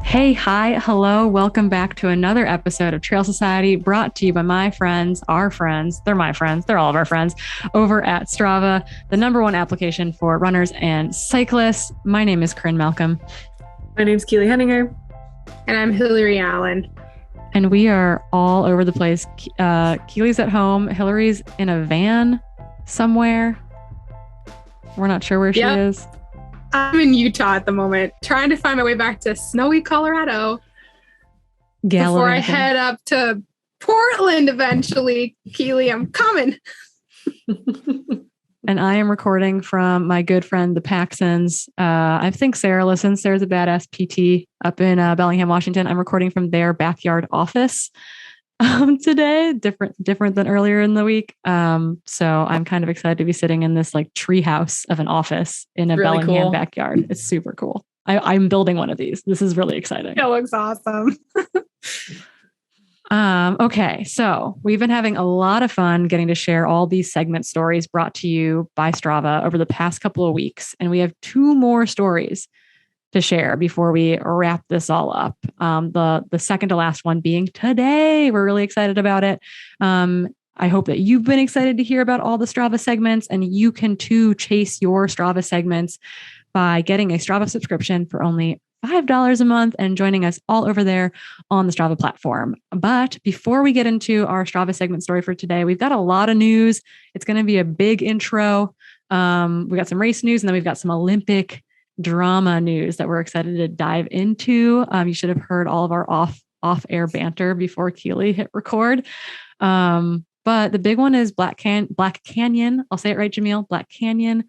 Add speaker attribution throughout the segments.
Speaker 1: Hey, hi, hello. Welcome back to another episode of Trail Society brought to you by my friends, our friends. They're my friends. They're all of our friends over at Strava, the number one application for runners and cyclists. My name is Corinne Malcolm.
Speaker 2: My name's Keely Henninger.
Speaker 3: And I'm Hillary Allen.
Speaker 1: And we are all over the place. Keely's at home. Hillary's in a van somewhere. We're not sure where she is.
Speaker 3: I'm in Utah at the moment, trying to find my way back to snowy Colorado before I head up to Portland eventually. Keely, I'm coming.
Speaker 1: And I am recording from my good friend, the Paxsons. I think Sarah listens. Sarah's a badass PT up in Bellingham, Washington. I'm recording from their backyard office today, different than earlier in the week. So I'm kind of excited to be sitting in this like tree house of an office in a really Bellingham backyard. It's super cool. I'm building one of these. This is really exciting.
Speaker 3: It looks awesome.
Speaker 1: Okay, so we've been having a lot of fun getting to share all these segment stories brought to you by Strava over the past couple of weeks. And we have two more stories to share before we wrap this all up. The second to last one being today. We're really excited about it. I hope that you've been excited to hear about all the Strava segments, and you can too chase your Strava segments by getting a Strava subscription for only $5 a month and joining us all over there on the Strava platform. But before we get into our Strava segment story for today, we've got a lot of news. It's going to be a big intro. We got some race news, and then we've got some Olympic drama news that we're excited to dive into. You should have heard all of our off-air banter before Keely hit record. But the big one is Black Canyon. I'll say it right, Jamil. Black Canyon.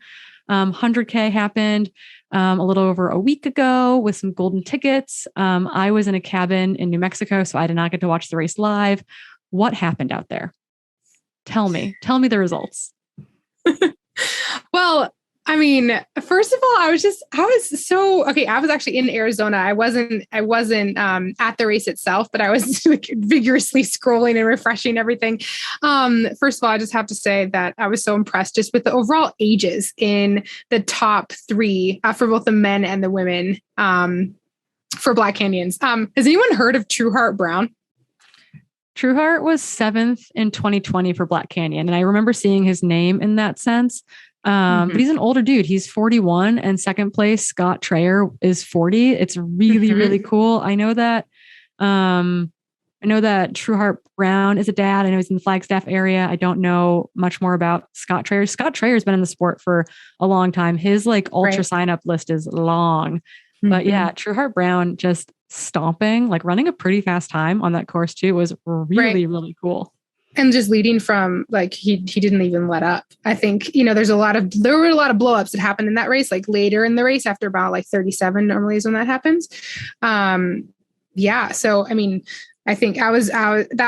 Speaker 1: 100K happened a little over a week ago with some golden tickets. I was in a cabin in New Mexico, so I did not get to watch the race live. What happened out there? Tell me the results.
Speaker 3: Well, I mean, first of all, I was actually in Arizona. I wasn't at the race itself, but I was like vigorously scrolling and refreshing everything. First of all, I just have to say that I was so impressed just with the overall ages in the top three for both the men and the women for Black Canyons. Has anyone heard of Trueheart Brown?
Speaker 1: Trueheart was 7th in 2020 for Black Canyon. And I remember seeing his name in that sense. But he's an older dude. He's 41, and second place, Scott Trayer, is 40. It's really, really cool. I know that Trueheart Brown is a dad. I know he's in the Flagstaff area. I don't know much more about Scott Trayer. Scott Trayer's been in the sport for a long time. His ultra sign up list is long, but yeah, Trueheart Brown just stomping, running a pretty fast time on that course too, was really, really cool.
Speaker 3: And just leading from he didn't even let up. I think, there were a lot of blowups that happened in that race, later in the race after about 37 normally is when that happens. So, I mean, I think that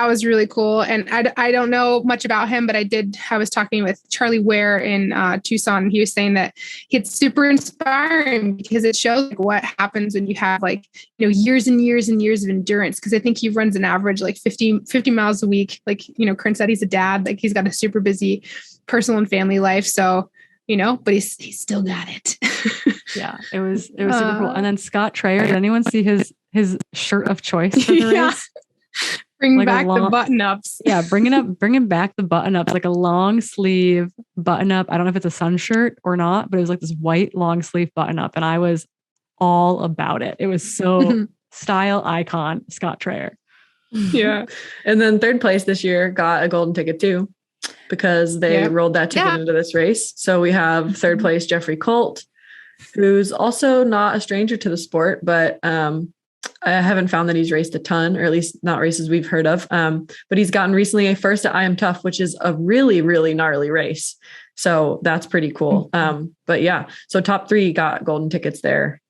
Speaker 3: was really cool. And I don't know much about him, but I was talking with Charlie Ware in Tucson, and he was saying that it's super inspiring because it shows what happens when you have years and years and years of endurance. Cause I think he runs an average 50 miles a week. Corinne said, he's a dad, he's got a super busy personal and family life. So, but he's still got it.
Speaker 1: Yeah, it was super cool. And then Scott Trayer, did anyone see his shirt of choice for the race?
Speaker 3: Bring back the button-ups.
Speaker 1: Yeah, bringing back the button-ups, a long sleeve button-up. I don't know if it's a sun shirt or not, but it was this white long sleeve button-up, and I was all about it. It was so style icon, Scott Trayer.
Speaker 2: Yeah. And then third place this year got a golden ticket too, because they rolled that ticket into this race. So we have third place Jeffrey Colt, who's also not a stranger to the sport, but I haven't found that he's raced a ton, or at least not races we've heard of. But he's gotten recently a first at I Am Tough, which is a really, really gnarly race. So that's pretty cool. But yeah, so top three got golden tickets there.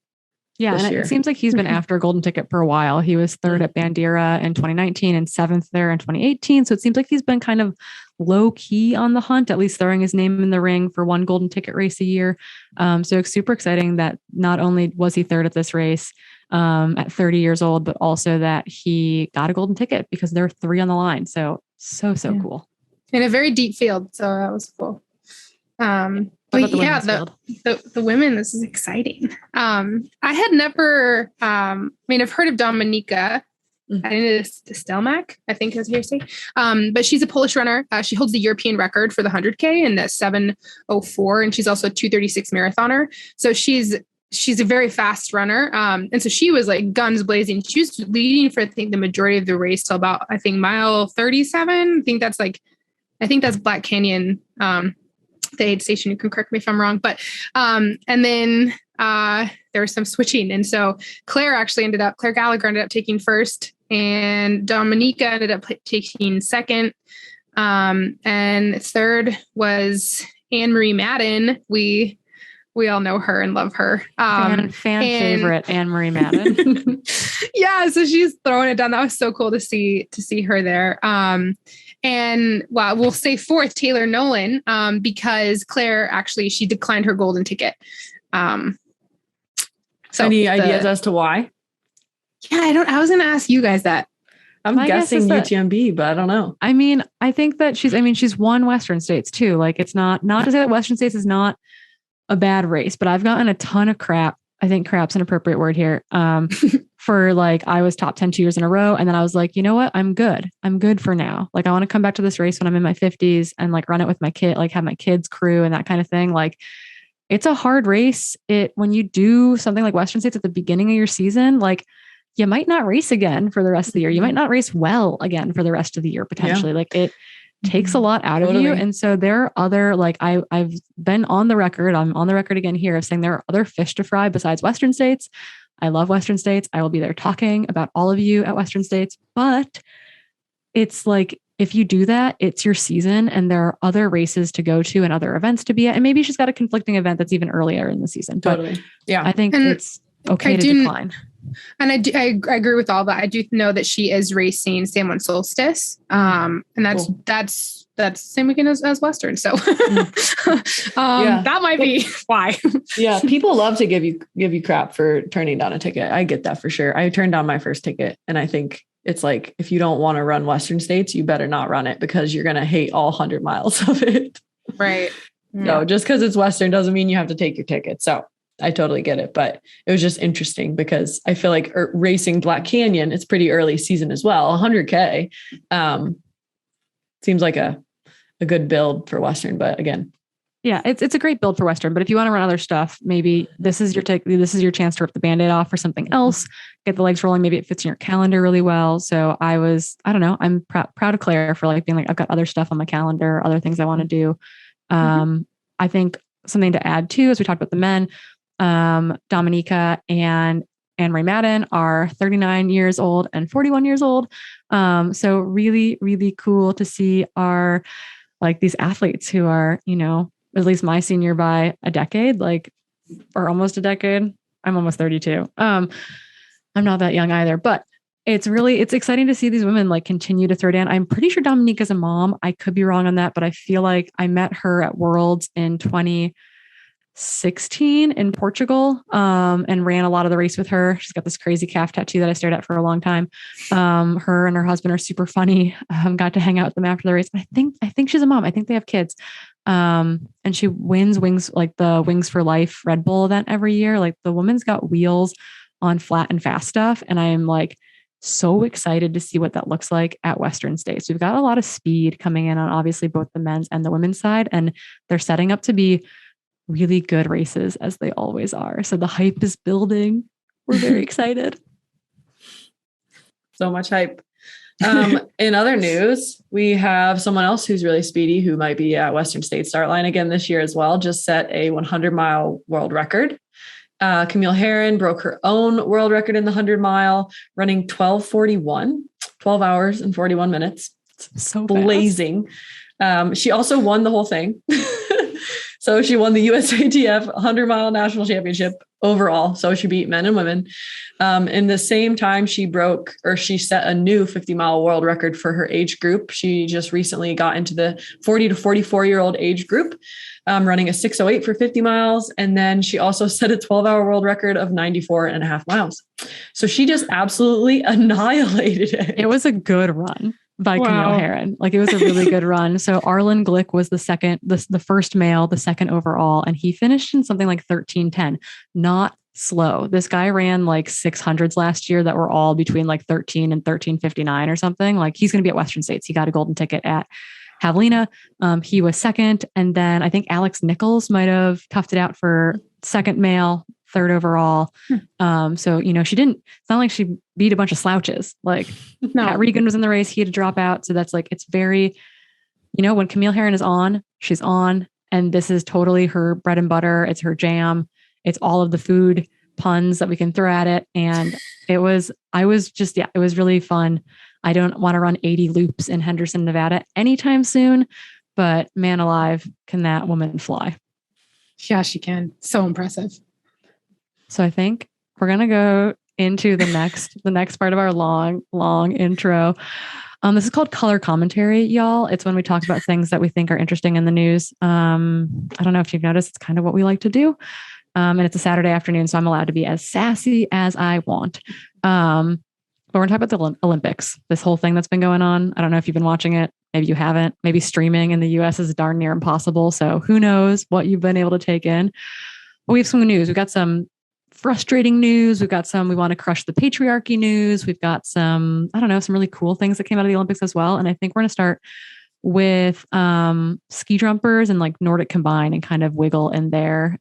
Speaker 1: Yeah. And it seems like he's been after a golden ticket for a while. He was third at Bandera in 2019 and 7th there in 2018. So it seems like he's been kind of low key on the hunt, at least throwing his name in the ring for one golden ticket race a year. So it's super exciting that not only was he third at this race at 30 years old, but also that he got a golden ticket because there are three on the line. So cool.
Speaker 3: In a very deep field. So that was cool. But yeah, the women, this is exciting. I had never, I've heard of Dominika. I think it's Stelmach, I think is how you say. But she's a Polish runner. She holds the European record for the 100K in the 7:04, and she's also a 2:36 marathoner. So she's a very fast runner. And so she was like guns blazing. She was leading for, I think, the majority of the race till about, I think, mile 37. I think that's Black Canyon, the aid station. You can correct me if I'm wrong. But, and then there was some switching. And so Claire Gallagher ended up taking first, and Dominika ended up taking second. And third was Anne-Marie Madden. We all know her and love her.
Speaker 1: Fan favorite Anne-Marie Madden.
Speaker 3: Yeah, so she's throwing it down. That was so cool to see her there. And we'll say fourth, Taylor Nolan, because Claire she declined her golden ticket.
Speaker 2: So any ideas as to why?
Speaker 3: Yeah, I was going to ask you guys that.
Speaker 2: I'm guessing UTMB, but I don't know.
Speaker 1: I mean, I think that she's won Western States too. Like, it's not to say that Western States is not a bad race, but I've gotten a ton of crap. I think crap's an appropriate word here. For like, I was top 10 2 years in a row. And then I was like, you know what? I'm good for now. Like, I want to come back to this race when I'm in my 50s and like run it with my kid, like have my kids crew and that kind of thing. Like, it's a hard race. When you do something like Western States at the beginning of your season, like, you might not race again for the rest of the year. You might not race well again for the rest of the year, potentially. Yeah. Like, it takes a lot out of you. And so there are other, like, I've been on the record, I'm on the record again here of saying there are other fish to fry besides Western States. I love Western States. I will be there talking about all of you at Western States, but it's like, if you do that, it's your season and there are other races to go to and other events to be at. And maybe she's got a conflicting event that's even earlier in the season. Totally. But yeah. I think it's okay to decline.
Speaker 3: And I agree with all that. I do know that she is racing San Juan Solstice. And that's cool. That's the same weekend as Western. So that might be why.
Speaker 2: Yeah. People love to give you crap for turning down a ticket. I get that for sure. I turned down my first ticket, and I think it's like, if you don't want to run Western States, you better not run it, because you're going to hate all 100 miles of it.
Speaker 3: Right.
Speaker 2: So just because it's Western doesn't mean you have to take your ticket. So I totally get it, but it was just interesting because I feel like racing Black Canyon, it's pretty early season as well. 100K seems like a good build for Western, but again.
Speaker 1: Yeah, it's a great build for Western, but if you want to run other stuff, maybe this is your chance to rip the Band-Aid off for something else, get the legs rolling. Maybe it fits in your calendar really well. So I don't know, I'm proud of Claire for like being like, I've got other stuff on my calendar, other things I want to do. I think something to add too, as we talked about the men, Dominika and Anne-Marie Madden are 39 years old and 41 years old. So really, really cool to see these athletes who are, at least my senior by a decade, or almost a decade. I'm almost 32. I'm not that young either, but it's exciting to see these women continue to throw down. I'm pretty sure Dominika's a mom. I could be wrong on that, but I feel like I met her at Worlds in 2016 in Portugal, and ran a lot of the race with her. She's got this crazy calf tattoo that I stared at for a long time. Her and her husband are super funny. Got to hang out with them after the race. I think she's a mom. I think they have kids. And she wins the Wings for Life Red Bull event every year. Like, the woman's got wheels on flat and fast stuff. And I am so excited to see what that looks like at Western States. We've got a lot of speed coming in on obviously both the men's and the women's side, and they're setting up to be really good races, as they always are. So the hype is building. We're very excited. So much hype. In other news, we have someone else who's really speedy, who might be at Western State start line again this year as well. Just set a 100-mile world record. Camille Herron broke her own world record in the 100-mile, running 12:41, 12 hours and 41 minutes. So blazing. She also won the whole thing. So she won the USATF 100-mile national championship overall. So she beat men and women. In the same time, she set a new 50-mile world record for her age group. She just recently got into the 40 to 44-year-old age group, running a 6:08 for 50 miles. And then she also set a 12-hour world record of 94.5 miles. So she just absolutely annihilated it. It was a good run. by Camille Herron. Like it was a really good run. So Arlen Glick was the first male, the second overall, and he finished in something like 13:10. Not slow. This guy ran like 600s last year that were all between like 13 and 13:59 or something. Like he's going to be at Western States. He got a golden ticket at Javelina. He was second. And then I think Alex Nichols might have toughed it out for second male, third overall. So, it's not like she beat a bunch of slouches. Like Pat Regan was in the race. He had to drop out. So that's like, it's very, when Camille Herron is on, she's on. And this is totally her bread and butter. It's her jam. It's all of the food puns that we can throw at it. And it was really fun. I don't want to run 80 loops in Henderson, Nevada anytime soon, but man alive, can that woman fly?
Speaker 3: Yeah, she can. So impressive.
Speaker 1: So I think we're going to go into the next part of our long intro. This is called color commentary, y'all. It's when we talk about things that we think are interesting in the news. I don't know if you've noticed, it's kind of what we like to do. And it's a Saturday afternoon, so I'm allowed to be as sassy as I want. But we're going to talk about the Olympics, this whole thing that's been going on. I don't know if you've been watching it. Maybe you haven't. Maybe streaming in the US is darn near impossible. So who knows what you've been able to take in. But we have some news. We've got some frustrating news. We've got some, we want to crush the patriarchy news. We've got some really cool things that came out of the Olympics as well. And I think we're going to start with ski jumpers and like Nordic combined and kind of wiggle in there.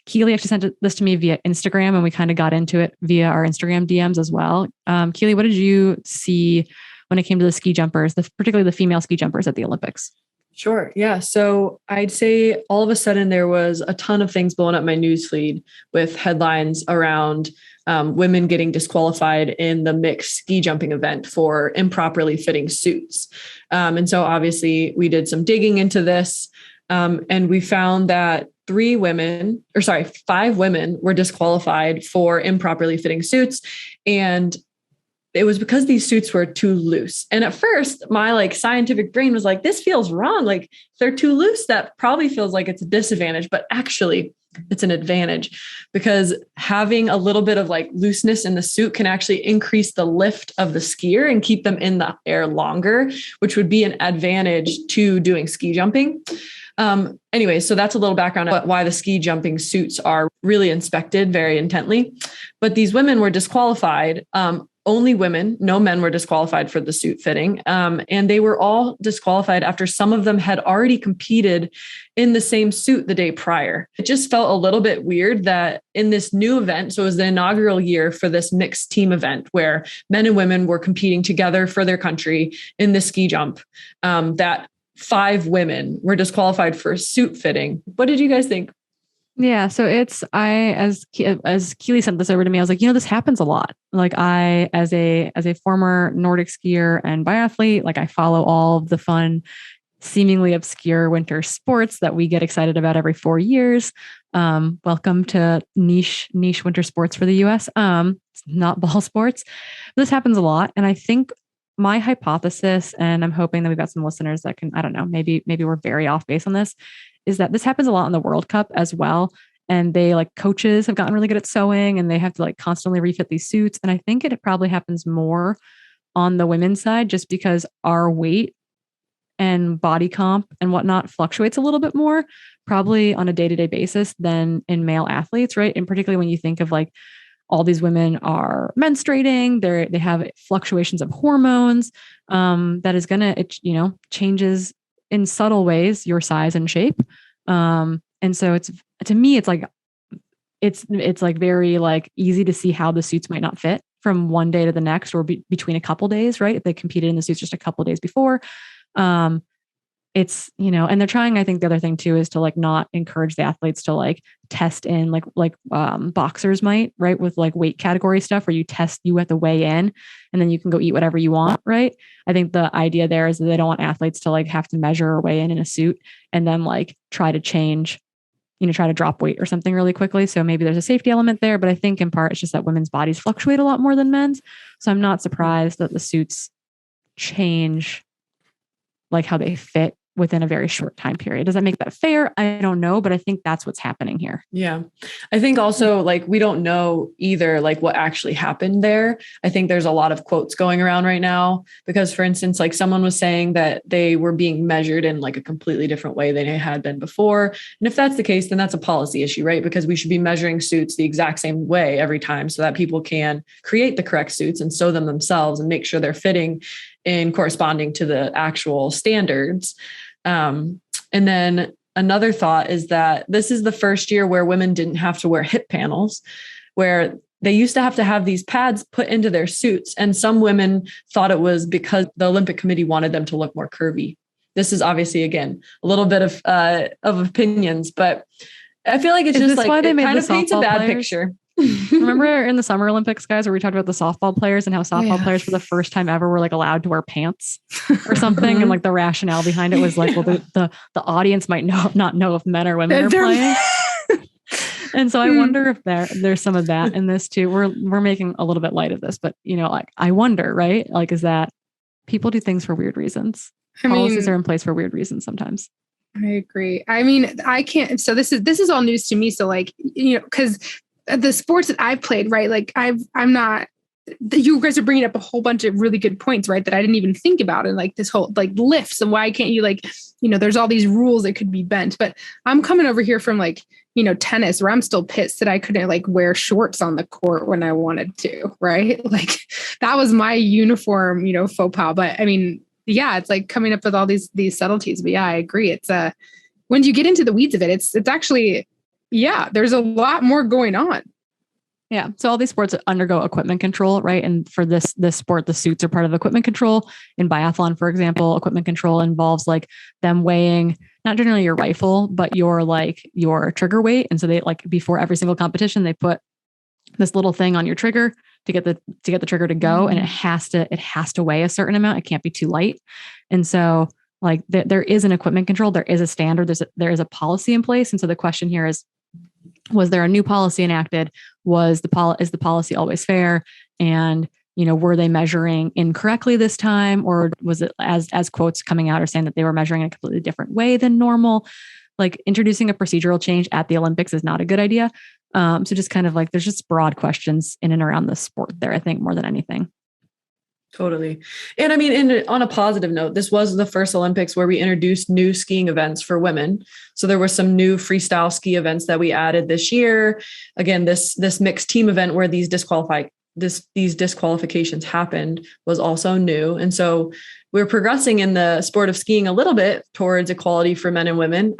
Speaker 1: Keely actually sent this to me via Instagram and we kind of got into it via our Instagram DMs as well. Keely, what did you see when it came to the ski jumpers, particularly the female ski jumpers at the Olympics?
Speaker 2: Sure. Yeah. So I'd say all of a sudden there was a ton of things blowing up my newsfeed with headlines around women getting disqualified in the mixed ski jumping event for improperly fitting suits. And so obviously we did some digging into this and we found that 5 women were disqualified for improperly fitting suits. And it was because these suits were too loose. And at first my scientific brain was like, this feels wrong. Like they're too loose. That probably feels like it's a disadvantage, but actually it's an advantage because having a little bit of looseness in the suit can actually increase the lift of the skier and keep them in the air longer, which would be an advantage to doing ski jumping. Anyway, so that's a little background on why the ski jumping suits are really inspected very intently. But these women were disqualified. Only women, no men were disqualified for the suit fitting. And they were all disqualified after some of them had already competed in the same suit the day prior. It just felt a little bit weird that in this new event, so it was the inaugural year for this mixed team event where men and women were competing together for their country in the ski jump, that 5 women were disqualified for suit fitting. What did you guys think?
Speaker 1: Yeah. So as Keely sent this over to me, I was like, this happens a lot. Like as a former Nordic skier and biathlete, I follow all of the fun, seemingly obscure winter sports that we get excited about every 4 years. Welcome to niche winter sports for the US. It's not ball sports. This happens a lot. And I think my hypothesis, and I'm hoping that we've got some listeners that can, I don't know, maybe we're very off base on this, is that this happens a lot in the World Cup as well. And they coaches have gotten really good at sewing and they have to constantly refit these suits. And I think it probably happens more on the women's side just because our weight and body comp and whatnot fluctuates a little bit more probably on a day-to-day basis than in male athletes, right? And particularly when you think of all these women are menstruating, they have fluctuations of hormones that is going to, changes in subtle ways, your size and shape. And so to me, it's very easy to see how the suits might not fit from one day to the next or between a couple days, right? If they competed in the suits just a couple days before. It's, and they're trying, I think the other thing too, is to not encourage the athletes to test in like boxers might, right? With weight category stuff where you have to weigh in and then you can go eat whatever you want. Right. I think the idea there is that they don't want athletes to have to measure or weigh in a suit and then try to change, try to drop weight or something really quickly. So maybe there's a safety element there, but I think in part it's just that women's bodies fluctuate a lot more than men's. So I'm not surprised that the suits change how they fit within a very short time period. Does that make that fair? I don't know, but I think that's what's happening here.
Speaker 2: Yeah. I think also like we don't know either like what actually happened there. I think there's a lot of quotes going around right now because, for instance, like someone was saying that they were being measured in like a completely different way than they had been before. And if that's the case, then that's a policy issue, right? Because we should be measuring suits the exact same way every time so that people can create the correct suits and sew them themselves and make sure they're fitting and corresponding to the actual standards. And then another thought is that this is the first year where women didn't have to wear hip panels, where they used to have these pads put into their suits. And some women thought it was because the Olympic Committee wanted them to look more curvy. This is obviously, again, a little bit of opinions, but I feel like it's just like, it kind of paints a bad picture.
Speaker 1: Remember in the Summer Olympics, guys, where we talked about the softball players and how softball players for the first time ever were like allowed to wear pants or something. And like the rationale behind it was like, well, the audience might not know if men or women are playing. And so I wonder if there's some of that in this too. We're making a little bit light of this, but like, I wonder, right? Like, is that people do things for weird reasons? Policies are in place for weird reasons sometimes.
Speaker 3: I agree. I mean, I can't. So this is all news to me. So like, because the sports that I've played, right? Like I'm not, you guys are bringing up a whole bunch of really good points, right? That I didn't even think about. And like this whole like lifts and why can't you like, there's all these rules that could be bent, but I'm coming over here from like, tennis where I'm still pissed that I couldn't like wear shorts on the court when I wanted to, right? Like that was my uniform, faux pas. But I mean, yeah, it's like coming up with all these subtleties, but yeah, I agree. It's when you get into the weeds of it, it's actually, yeah, there's a lot more going on.
Speaker 1: Yeah. So all these sports undergo equipment control, right? And for this sport, the suits are part of equipment control. In biathlon, for example, equipment control involves like them weighing not generally your rifle, but your trigger weight. And so they like before every single competition, they put this little thing on your trigger to get the trigger to go. And it has to weigh a certain amount. It can't be too light. And so like there is an equipment control, there is a standard, there is a policy in place. And so the question here is, was there a new policy enacted? Is the policy always fair? And, were they measuring incorrectly this time? Or was it as quotes coming out are saying that they were measuring in a completely different way than normal? Like introducing a procedural change at the Olympics is not a good idea. So just kind of like, there's just broad questions in and around the sport there, I think, more than anything.
Speaker 2: Totally. And I mean, on a positive note, this was the first Olympics where we introduced new skiing events for women. So there were some new freestyle ski events that we added this year. Again, this mixed team event where these disqualifications happened was also new. And so we're progressing in the sport of skiing a little bit towards equality for men and women.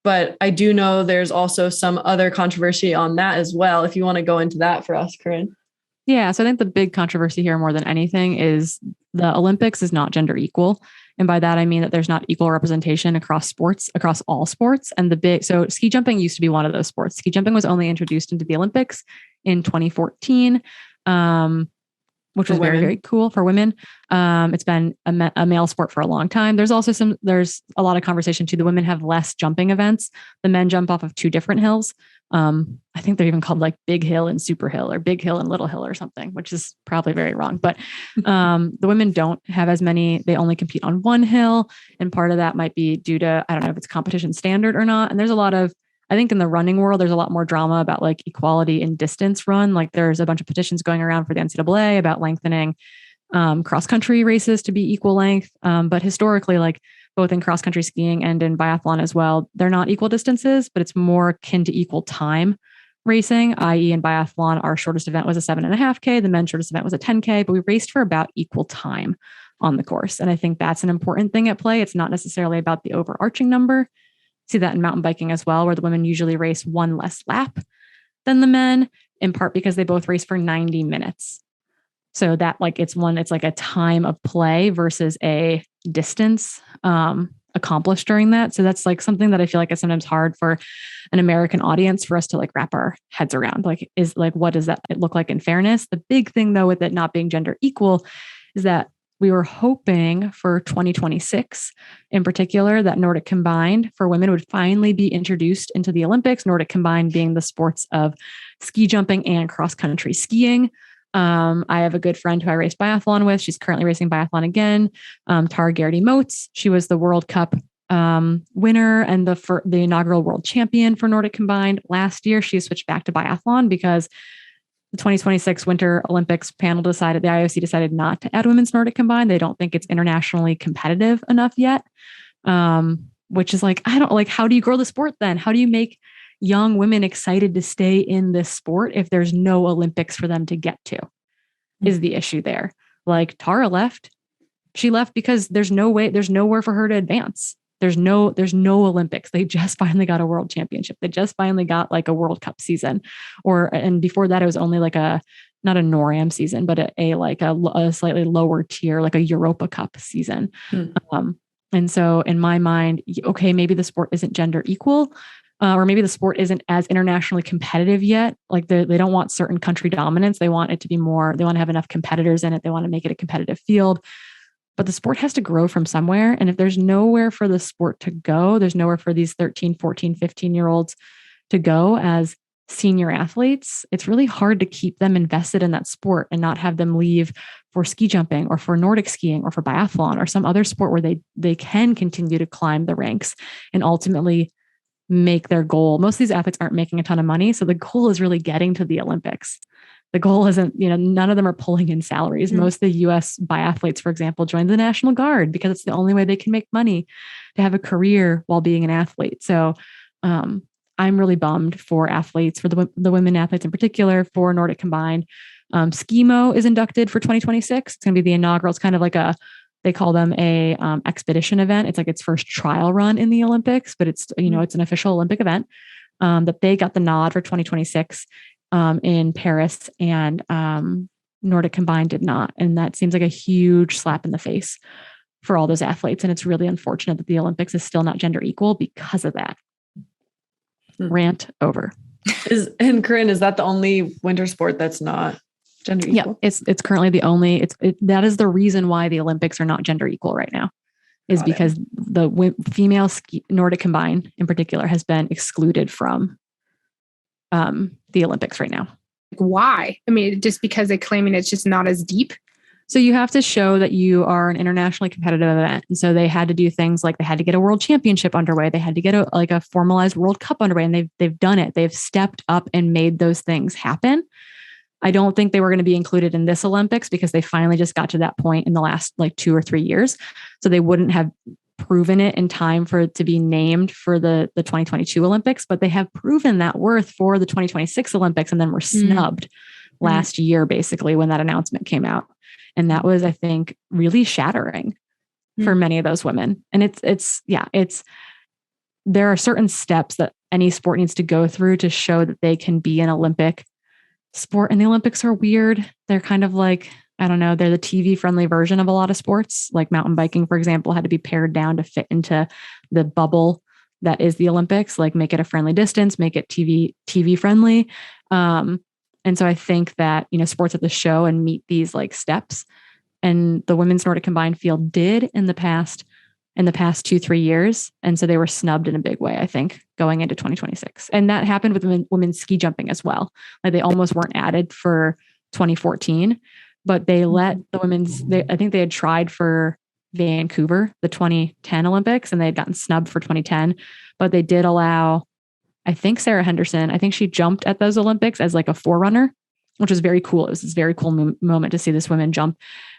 Speaker 2: But I do know there's also some other controversy on that as well. If you want to go into that for us, Corinne.
Speaker 1: Yeah. So I think the big controversy here more than anything is the Olympics is not gender equal. And by that, I mean that there's not equal representation across all sports. And so ski jumping used to be one of those sports. Ski jumping was only introduced into the Olympics in 2014, which was very, very cool for women. It's been a male sport for a long time. There's a lot of conversation too. The women have less jumping events. The men jump off of two different hills. I think they're even called like Big Hill and Super Hill or Big Hill and Little Hill or something, which is probably very wrong. But the women don't have as many. They only compete on one hill. And part of that might be due to, I don't know if it's competition standard or not. And there's a lot of, I think in the running world, there's a lot more drama about like equality in distance run. Like there's a bunch of petitions going around for the NCAA about lengthening cross country races to be equal length. But historically, like both in cross country skiing and in biathlon as well, they're not equal distances, but it's more akin to equal time racing, i.e. in biathlon, our shortest event was a 7.5K. The men's shortest event was a 10K, but we raced for about equal time on the course. And I think that's an important thing at play. It's not necessarily about the overarching number. See that in mountain biking as well, where the women usually race one less lap than the men, in part because they both race for 90 minutes. So that like it's like a time of play versus a distance accomplished during that. So that's like something that I feel like is sometimes hard for an American audience for us to like wrap our heads around. Like, is like, what does that look like in fairness? The big thing though, with it not being gender equal is that we were hoping for 2026 in particular that Nordic Combined for women would finally be introduced into the Olympics, Nordic Combined being the sports of ski jumping and cross country skiing. I have a good friend who I raced biathlon with. She's currently racing biathlon again. Tara Garrity Moats. She was the World Cup winner and the inaugural world champion for Nordic combined last year. She switched back to biathlon because the 2026 Winter Olympics panel the IOC decided not to add women's Nordic combined. They don't think it's internationally competitive enough yet. Which is like, I don't like, how do you grow the sport then? How do you make young women excited to stay in this sport if there's no Olympics for them to get to, is the issue there. Like Tara left. She left because there's nowhere for her to advance. There's no Olympics. They just finally got a world championship. They just finally got like a World Cup season, and before that it was only like not a NORAM season, but a slightly lower tier, like a Europa Cup season. And so in my mind, okay, maybe the sport isn't gender equal, or maybe the sport isn't as internationally competitive yet. Like they don't want certain country dominance. They want it to be more, they want to have enough competitors in it. They want to make it a competitive field, but the sport has to grow from somewhere. And if there's nowhere for the sport to go, there's nowhere for these 13, 14, 15-year-olds to go as senior athletes, it's really hard to keep them invested in that sport and not have them leave for ski jumping or for Nordic skiing or for biathlon or some other sport where they can continue to climb the ranks and ultimately make their goal. Most of these athletes aren't making a ton of money. So the goal is really getting to the Olympics. The goal isn't, none of them are pulling in salaries. Most of the US biathletes, for example, join the National Guard because it's the only way they can make money to have a career while being an athlete. So I'm really bummed for athletes, for the women athletes in particular, for Nordic combined. Skimo is inducted for 2026. It's going to be the inaugural. It's kind of like they call them a expedition event. It's like its first trial run in the Olympics, but it's, it's an official Olympic event that they got the nod for 2026 in Paris, and Nordic combined did not. And that seems like a huge slap in the face for all those athletes. And it's really unfortunate that the Olympics is still not gender equal because of that. Rant over.
Speaker 2: And Corinne, is that the only winter sport that's not gender equal?
Speaker 1: Yeah, it's currently the only, that is the reason why the Olympics are not gender equal right now, is because the female Nordic combined in particular has been excluded from the Olympics right now.
Speaker 3: Why? I mean, just because they're claiming it's just not as deep.
Speaker 1: So you have to show that you are an internationally competitive event. And so they had to do things like they had to get a world championship underway. They had to get a formalized World Cup underway, and they've done it. They've stepped up and made those things happen. I don't think they were going to be included in this Olympics because they finally just got to that point in the last 2 or 3 years. So they wouldn't have proven it in time for it to be named for the 2022 Olympics, but they have proven that worth for the 2026 Olympics, and then were snubbed last year, basically, when that announcement came out. And that was, I think, really shattering for many of those women. And there are certain steps that any sport needs to go through to show that they can be an Olympic sport. And the Olympics are weird. They're kind of like, I don't know, they're the TV friendly version of a lot of sports. Like mountain biking, for example, had to be pared down to fit into the bubble that is the Olympics, like make it a friendly distance, make it TV friendly. And so I think that, sports at the show and meet these steps, and the women's Nordic combined field did in the past 2-3 years. And so they were snubbed in a big way, I think, going into 2026. And that happened with women's ski jumping as well. Like they almost weren't added for 2014, but they let the I think they had tried for Vancouver, the 2010 Olympics, and they had gotten snubbed for 2010, but they did allow, I think Sarah Henderson, I think she jumped at those Olympics as like a forerunner, which was very cool. It was this very cool moment to see this woman jump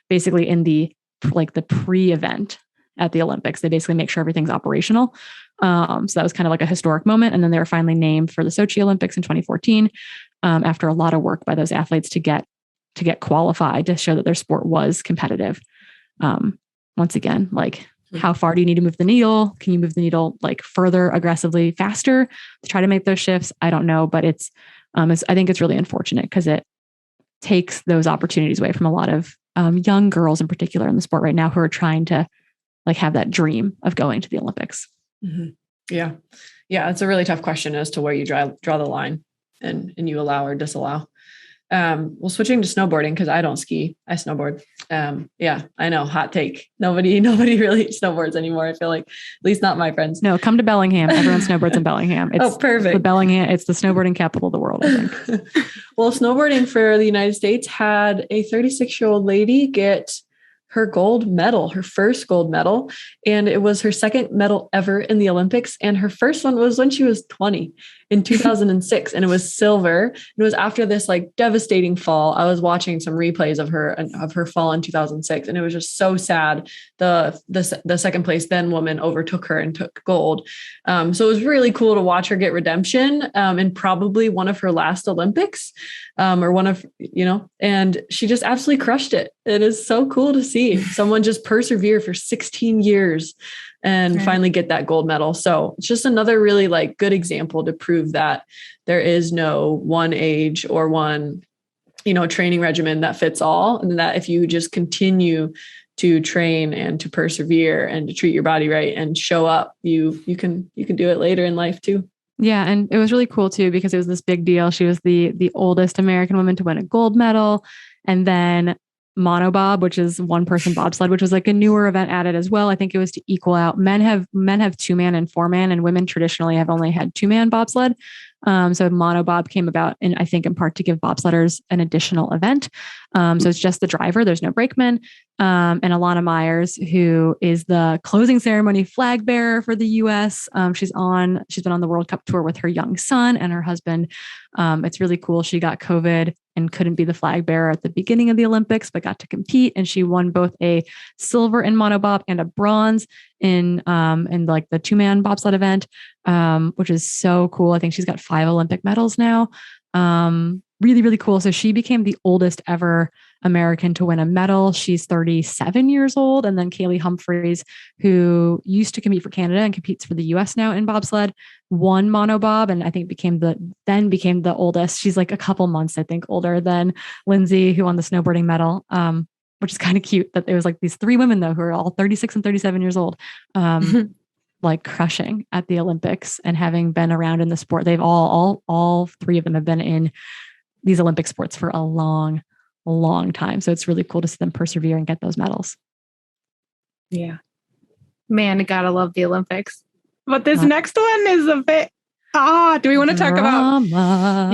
Speaker 1: basically in the pre-event at the Olympics. They basically make sure everything's operational. So that was kind of like a historic moment. And then they were finally named for the Sochi Olympics in 2014 after a lot of work by those athletes to get qualified, to show that their sport was competitive. Once again, how far do you need to move the needle? Can you move the needle further, aggressively, faster to try to make those shifts? I don't know, but I think it's really unfortunate because it takes those opportunities away from a lot of young girls in particular in the sport right now who are trying to have that dream of going to the Olympics.
Speaker 2: Mm-hmm. Yeah. Yeah. It's a really tough question as to where you draw the line and you allow or disallow. Well, switching to snowboarding, because I don't ski, I snowboard. Yeah, I know, hot take. Nobody really snowboards anymore. I feel like, at least not my friends.
Speaker 1: No, come to Bellingham. Everyone snowboards in Bellingham. It's
Speaker 2: perfect.
Speaker 1: It's the snowboarding capital of the world, I think.
Speaker 2: Well, snowboarding for the United States had a 36-year-old lady get her gold medal, her first gold medal. And it was her second medal ever in the Olympics. And her first one was when she was 20 in 2006. And it was silver. It was after this like devastating fall. I was watching some replays of her fall in 2006. And it was just so sad. The second place then woman overtook her and took gold. So it was really cool to watch her get redemption in probably one of her last Olympics, or one of, and she just absolutely crushed it. It is so cool to see someone just persevere for 16 years and finally get that gold medal. So it's just another really like good example to prove that there is no one age or one, training regimen that fits all. And that if you just continue to train and to persevere and to treat your body right and show up, you can do it later in life too.
Speaker 1: Yeah. And it was really cool too, because it was this big deal. She was the oldest American woman to win a gold medal. And then monobob, which is one person bobsled, which was like a newer event added as well. I think it was to equal out. Men have 2-man and 4-man, and women traditionally have only had 2-man bobsled. So monobob came about, and I think in part to give bobsledders an additional event. So it's just the driver. There's no brakeman. And Alana Myers, who is the closing ceremony flag bearer for the U.S. She's been on the World Cup tour with her young son and her husband. It's really cool. She got COVID and couldn't be the flag bearer at the beginning of the Olympics, but got to compete. And she won both a silver in monobob and a bronze in like the 2-man bobsled event, which is so cool. I think she's got 5 Olympic medals now. Really, really cool. So she became the oldest ever American to win a medal. She's 37 years old. And then Kaylee Humphreys, who used to compete for Canada and competes for the US now in bobsled, won monobob. And I think became the oldest. She's like a couple months, I think, older than Lindsay, who won the snowboarding medal. Which is kind of cute that there was like these 3 women though, who are all 36 and 37 years old, like crushing at the Olympics and having been around in the sport. They've all 3 of them have been in these Olympic sports for a long, long time. So it's really cool to see them persevere and get those medals.
Speaker 3: Yeah, man, I gotta love the Olympics. But this next one is a bit, do we want to talk about?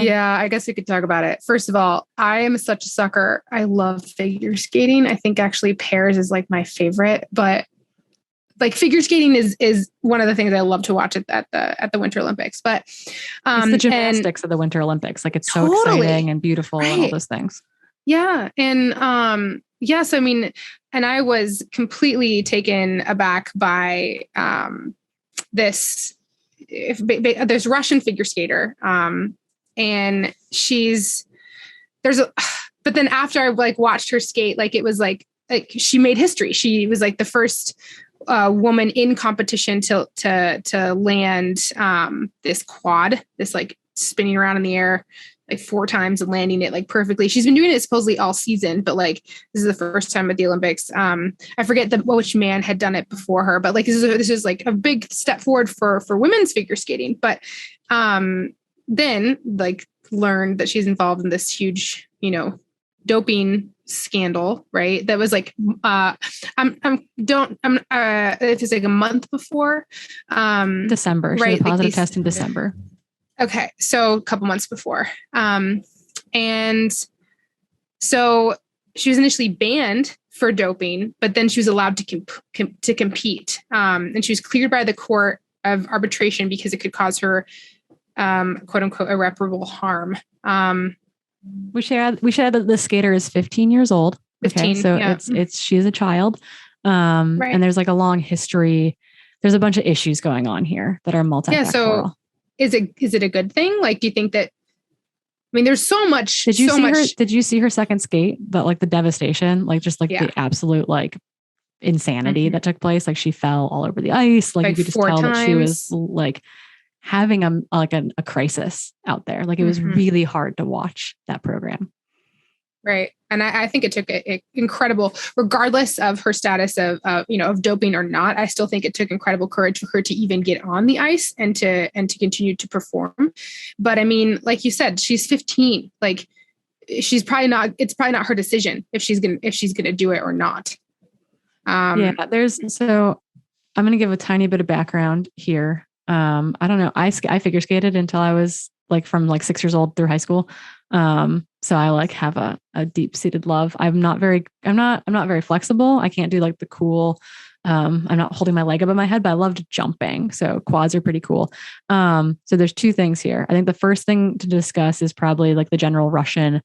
Speaker 3: Yeah, I guess we could talk about it. First of all, I am such a sucker. I love figure skating. I think actually pairs is like my favorite, but like figure skating is one of the things I love to watch at the Winter Olympics. But
Speaker 1: it's the gymnastics of the Winter Olympics. Like it's so exciting and beautiful and all those things.
Speaker 3: Yeah. And yes, I mean, and I was completely taken aback by this. There's a Russian figure skater, and but then after I like watched her skate, like it was like she made history. She was like the first woman in competition to land this quad, this like spinning around in the air like 4 times and landing it like perfectly. She's been doing it supposedly all season, but like this is the first time at the Olympics. I forget which man had done it before her, but like this is like a big step forward for women's figure skating. But then like learned that she's involved in this huge, doping scandal, right? That was like it was like a month before
Speaker 1: December. She had a positive test in December.
Speaker 3: Okay, so a couple months before. And so she was initially banned for doping, but then she was allowed to compete. And she was cleared by the court of arbitration because it could cause her quote unquote irreparable harm.
Speaker 1: We should add that the skater is 15 years old.
Speaker 3: 15,
Speaker 1: okay, so
Speaker 3: yeah.
Speaker 1: she is a child. Right. And there's like a long history. There's a bunch of issues going on here that are multifactorial.
Speaker 3: Yeah, so is it a good thing? Like, do you think that, I mean, there's so much.
Speaker 1: Did you see her second skate? But like the devastation, like just like the absolute like insanity that took place. Like she fell all over the ice. Like you could just tell that she was like having a crisis out there. Like it was really hard to watch that program.
Speaker 3: Right. And I think it took incredible, regardless of her status of doping or not, I still think it took incredible courage for her to even get on the ice and to continue to perform. But I mean, like you said, she's 15. Like it's probably not her decision if she's going to do it or not.
Speaker 1: So I'm going to give a tiny bit of background here. I don't know. I figure skated until I was like from like 6 years old through high school. So I like have a deep seated love. I'm not very flexible. I can't do like the cool, I'm not holding my leg above my head, but I loved jumping. So quads are pretty cool. So there's two things here. I think the first thing to discuss is probably like the general Russian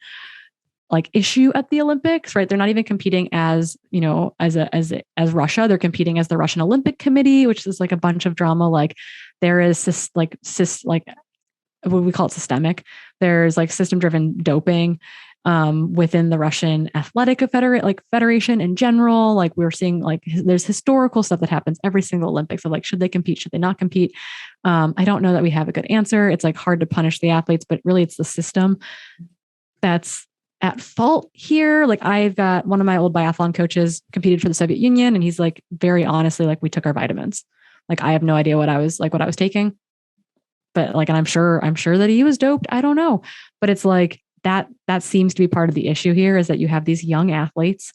Speaker 1: like issue at the Olympics, right? They're not even competing as Russia. They're competing as the Russian Olympic Committee, which is like a bunch of drama. Like there is what we call it systemic. There's like system driven doping within the Russian athletic federation in general. Like we're seeing like there's historical stuff that happens every single Olympics of like, should they compete? Should they not compete? I don't know that we have a good answer. It's like hard to punish the athletes, but really it's the system that's at fault here. Like I've got one of my old biathlon coaches competed for the Soviet Union. And he's like, very honestly, like we took our vitamins. Like I have no idea what I was taking, but like, and I'm sure that he was doped. I don't know, but it's like that seems to be part of the issue here is that you have these young athletes.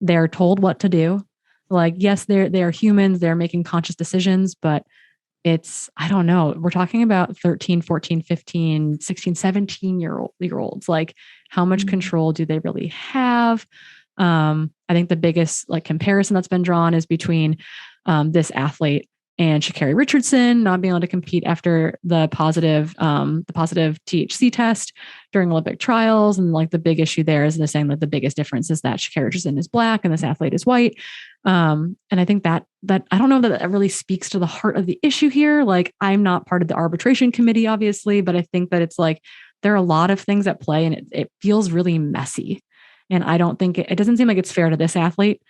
Speaker 1: They're told what to do. Like, yes, they're humans. They're making conscious decisions, but I don't know. We're talking about 13, 14, 15, 16, 17-year-olds. Like how much control do they really have? I think the biggest like comparison that's been drawn is between this athlete and Sha'Carri Richardson not being able to compete after the positive THC test during Olympic trials. And like the big issue there is they're saying that the biggest difference is that Sha'Carri Richardson is Black and this athlete is white. And I think that I don't know that really speaks to the heart of the issue here. Like I'm not part of the arbitration committee, obviously, but I think that it's like, there are a lot of things at play and it feels really messy. And I don't think it doesn't seem like it's fair to this athlete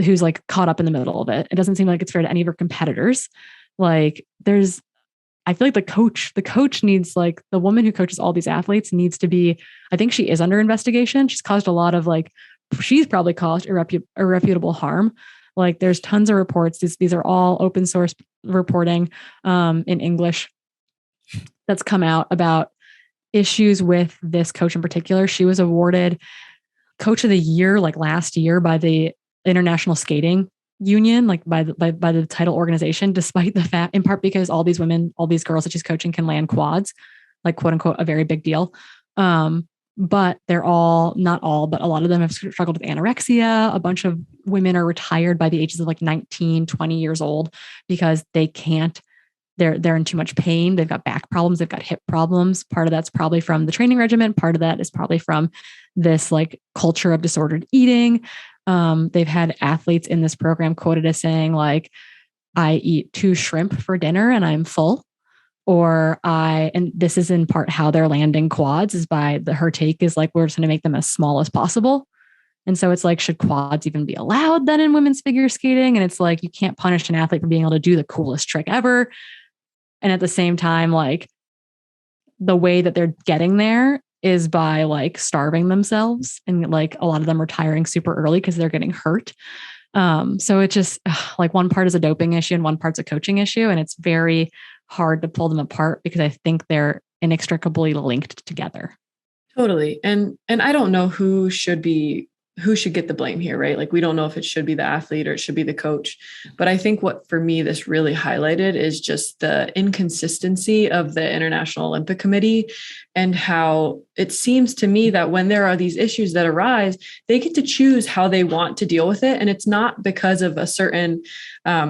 Speaker 1: who's like caught up in the middle of it. It doesn't seem like it's fair to any of her competitors. Like I feel like the coach needs like the woman who coaches all these athletes needs to be, I think she is under investigation. She's caused a lot of like, she's probably caused irreputable harm. Like there's tons of reports. These are all open source reporting in English that's come out about issues with this coach in particular. She was awarded Coach of the Year like last year by the International Skating Union, like by the title organization, despite the fact, in part because all these women, all these girls that she's coaching can land quads, like quote unquote, a very big deal. But they're all, not all, but a lot of them have struggled with anorexia. A bunch of women are retired by the ages of like 19, 20 years old because they can't, they're in too much pain. They've got back problems. They've got hip problems. Part of that's probably from the training regimen. Part of that is probably from this like culture of disordered eating. They've had athletes in this program quoted as saying like, I eat 2 shrimp for dinner and I'm full. And this is in part how they're landing quads is by her take is like, we're just going to make them as small as possible. And so it's like, should quads even be allowed then in women's figure skating? And it's like, you can't punish an athlete for being able to do the coolest trick ever. And at the same time, like the way that they're getting there is by like starving themselves. And like a lot of them retiring super early because they're getting hurt. So it just like one part is a doping issue and one part's a coaching issue. And it's very hard to pull them apart because I think they're inextricably linked together.
Speaker 2: Totally. And I don't know who should get the blame here, right? Like we don't know if it should be the athlete or it should be the coach. But I think what for me this really highlighted is just the inconsistency of the International Olympic Committee and how it seems to me that when there are these issues that arise, they get to choose how they want to deal with it. And it's not because of a certain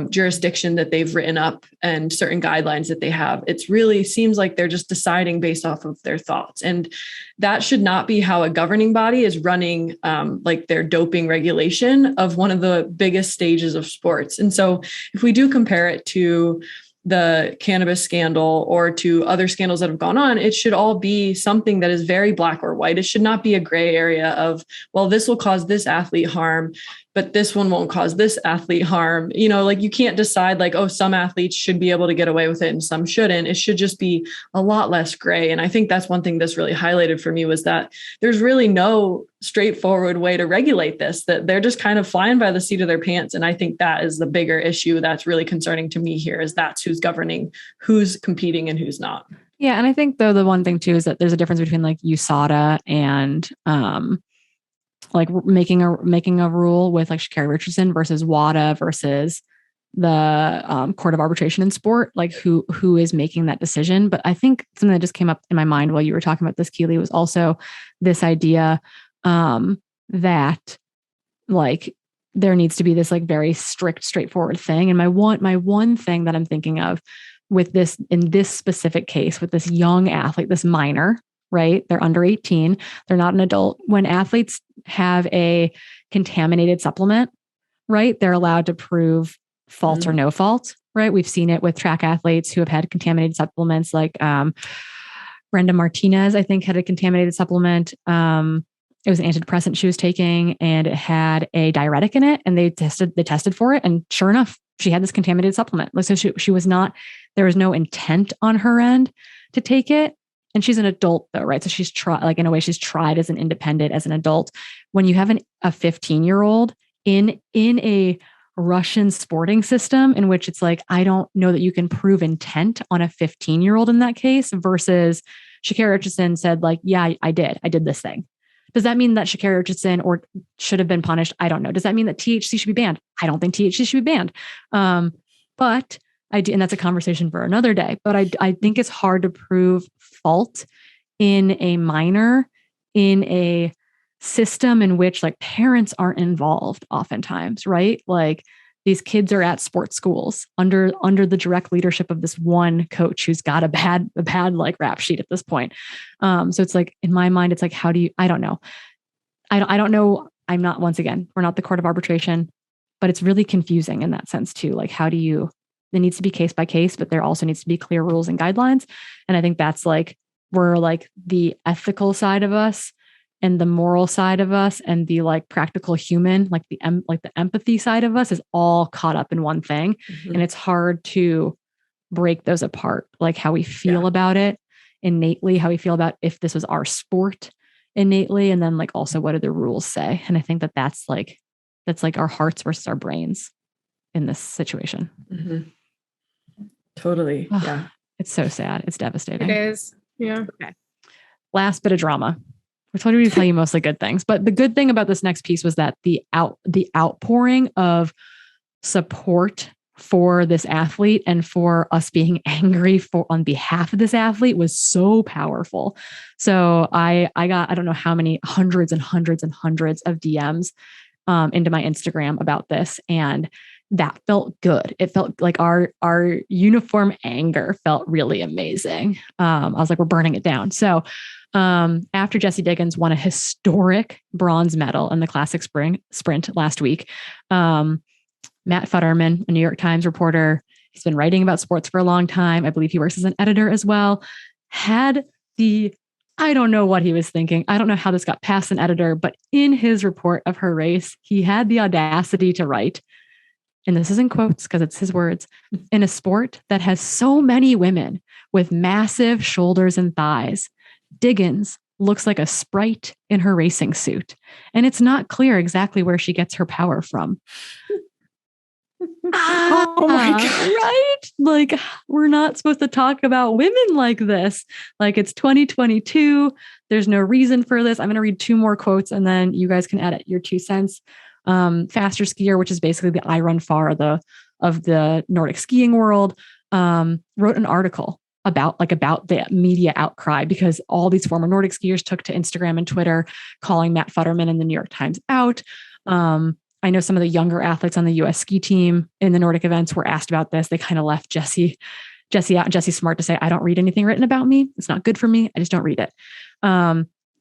Speaker 2: jurisdiction that they've written up and certain guidelines that they have. It's really seems like they're just deciding based off of their thoughts. And that should not be how a governing body is running like their doping regulation of one of the biggest stages of sports. And so if we do compare it to the cannabis scandal or to other scandals that have gone on, it should all be something that is very black or white. It should not be a gray area of, well, this will cause this athlete harm, but this one won't cause this athlete harm. You know, like you can't decide like, oh, some athletes should be able to get away with it and some shouldn't. It should just be a lot less gray. And I think that's one thing this really highlighted for me was that there's really no straightforward way to regulate this, that they're just kind of flying by the seat of their pants. And I think that is the bigger issue that's really concerning to me here is that's who's governing, who's competing and who's not.
Speaker 1: Yeah. And I think though, the one thing too, is that there's a difference between like USADA and, like making a rule with like Sha'Carri Richardson versus WADA versus the Court of Arbitration in Sport, like who is making that decision. But I think something that just came up in my mind while you were talking about this, Keely, was also this idea that like there needs to be this like very strict, straightforward thing. And my one thing that I'm thinking of with this, in this specific case, with this young athlete, this minor, right? They're under 18. They're not an adult. When athletes have a contaminated supplement, right, they're allowed to prove fault or no fault, right? We've seen it with track athletes who have had contaminated supplements, like Brenda Martinez, I think, had a contaminated supplement. It was an antidepressant she was taking, and it had a diuretic in it, and they tested for it, and sure enough, she had this contaminated supplement. So she was not, there was no intent on her end to take it. And she's an adult though, right? So she's tried, like in a way, she's tried as an independent, as an adult. When you have a 15-year-old in a Russian sporting system in which it's like, I don't know that you can prove intent on a 15-year-old in that case, versus Sha'Carri Richardson said like, yeah, I did this thing. Does that mean that Sha'Carri Richardson or should have been punished? I don't know. Does that mean that THC should be banned? I don't think THC should be banned. But I do, and that's a conversation for another day, but I think it's hard to prove fault in a minor, in a system in which like parents aren't involved oftentimes, right? Like these kids are at sports schools under the direct leadership of this one coach who's got a bad like rap sheet at this point. So it's like, in my mind, it's like, how do you, I don't know. I don't know. I'm not, once again, we're not the court of arbitration, but it's really confusing in that sense too. Like, how do you, there needs to be case by case, but there also needs to be clear rules and guidelines. And I think that's like, we're like the ethical side of us and the moral side of us and the like practical human, like the empathy side of us is all caught up in one thing. Mm-hmm. And it's hard to break those apart, like how we feel about it innately, how we feel about if this was our sport innately. And then like, also, what do the rules say? And I think that's like our hearts versus our brains in this situation.
Speaker 2: Mm-hmm. Totally. Yeah.
Speaker 1: It's so sad. It's devastating.
Speaker 3: It is. Yeah.
Speaker 1: Okay. Last bit of drama. We're trying to tell you mostly good things, but the good thing about this next piece was that the outpouring of support for this athlete and for us being angry on behalf of this athlete was so powerful. So I got, I don't know how many hundreds and hundreds and hundreds of DMs into my Instagram about this. And that felt good. It felt like our uniform anger felt really amazing. I was like, we're burning it down. So after Jessie Diggins won a historic bronze medal in the classic sprint last week, Matt Futterman, a New York Times reporter, he's been writing about sports for a long time. I believe he works as an editor as well, I don't know what he was thinking. I don't know how this got past an editor, but in his report of her race, he had the audacity to write, and this is in quotes because it's his words, in a sport that has so many women with massive shoulders and thighs, Diggins looks like a sprite in her racing suit. And it's not clear exactly where she gets her power from.
Speaker 2: Oh my God.
Speaker 1: Right? Like, we're not supposed to talk about women like this. Like, it's 2022. There's no reason for this. I'm going to read 2 more quotes and then you guys can add your 2 cents. Faster Skier, which is basically the I Run Far of the Nordic skiing world, wrote an article about the media outcry because all these former Nordic skiers took to Instagram and Twitter calling Matt Futterman and the New York Times out. I know some of the younger athletes on the US ski team in the Nordic events were asked about this. They kind of left Jessie out. Jessie's smart to say, I don't read anything written about me. It's not good for me. I just don't read it.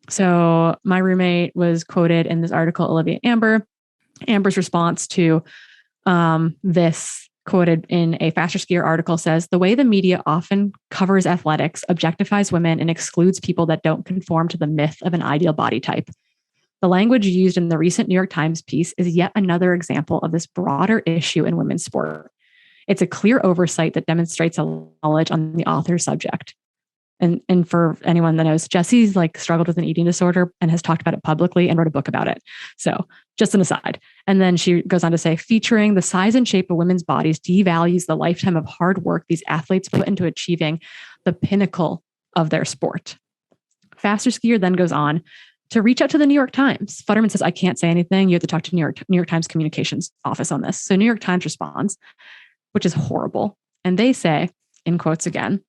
Speaker 1: So my roommate was quoted in this article, Olivia Amber. Amber's response to this, quoted in a Faster Skier article, says, the way the media often covers athletics objectifies women and excludes people that don't conform to the myth of an ideal body type. The language used in the recent New York Times piece is yet another example of this broader issue in women's sport. It's a clear oversight that demonstrates a knowledge on the author's subject. And for anyone that knows, Jessie's like struggled with an eating disorder and has talked about it publicly and wrote a book about it. So just an aside. And then she goes on to say, featuring the size and shape of women's bodies devalues the lifetime of hard work these athletes put into achieving the pinnacle of their sport. Faster skier then goes on to reach out to the New York Times. Futterman says, I can't say anything. You have to talk to New York Times communications office on this. So New York Times responds, which is horrible. And they say, in quotes again,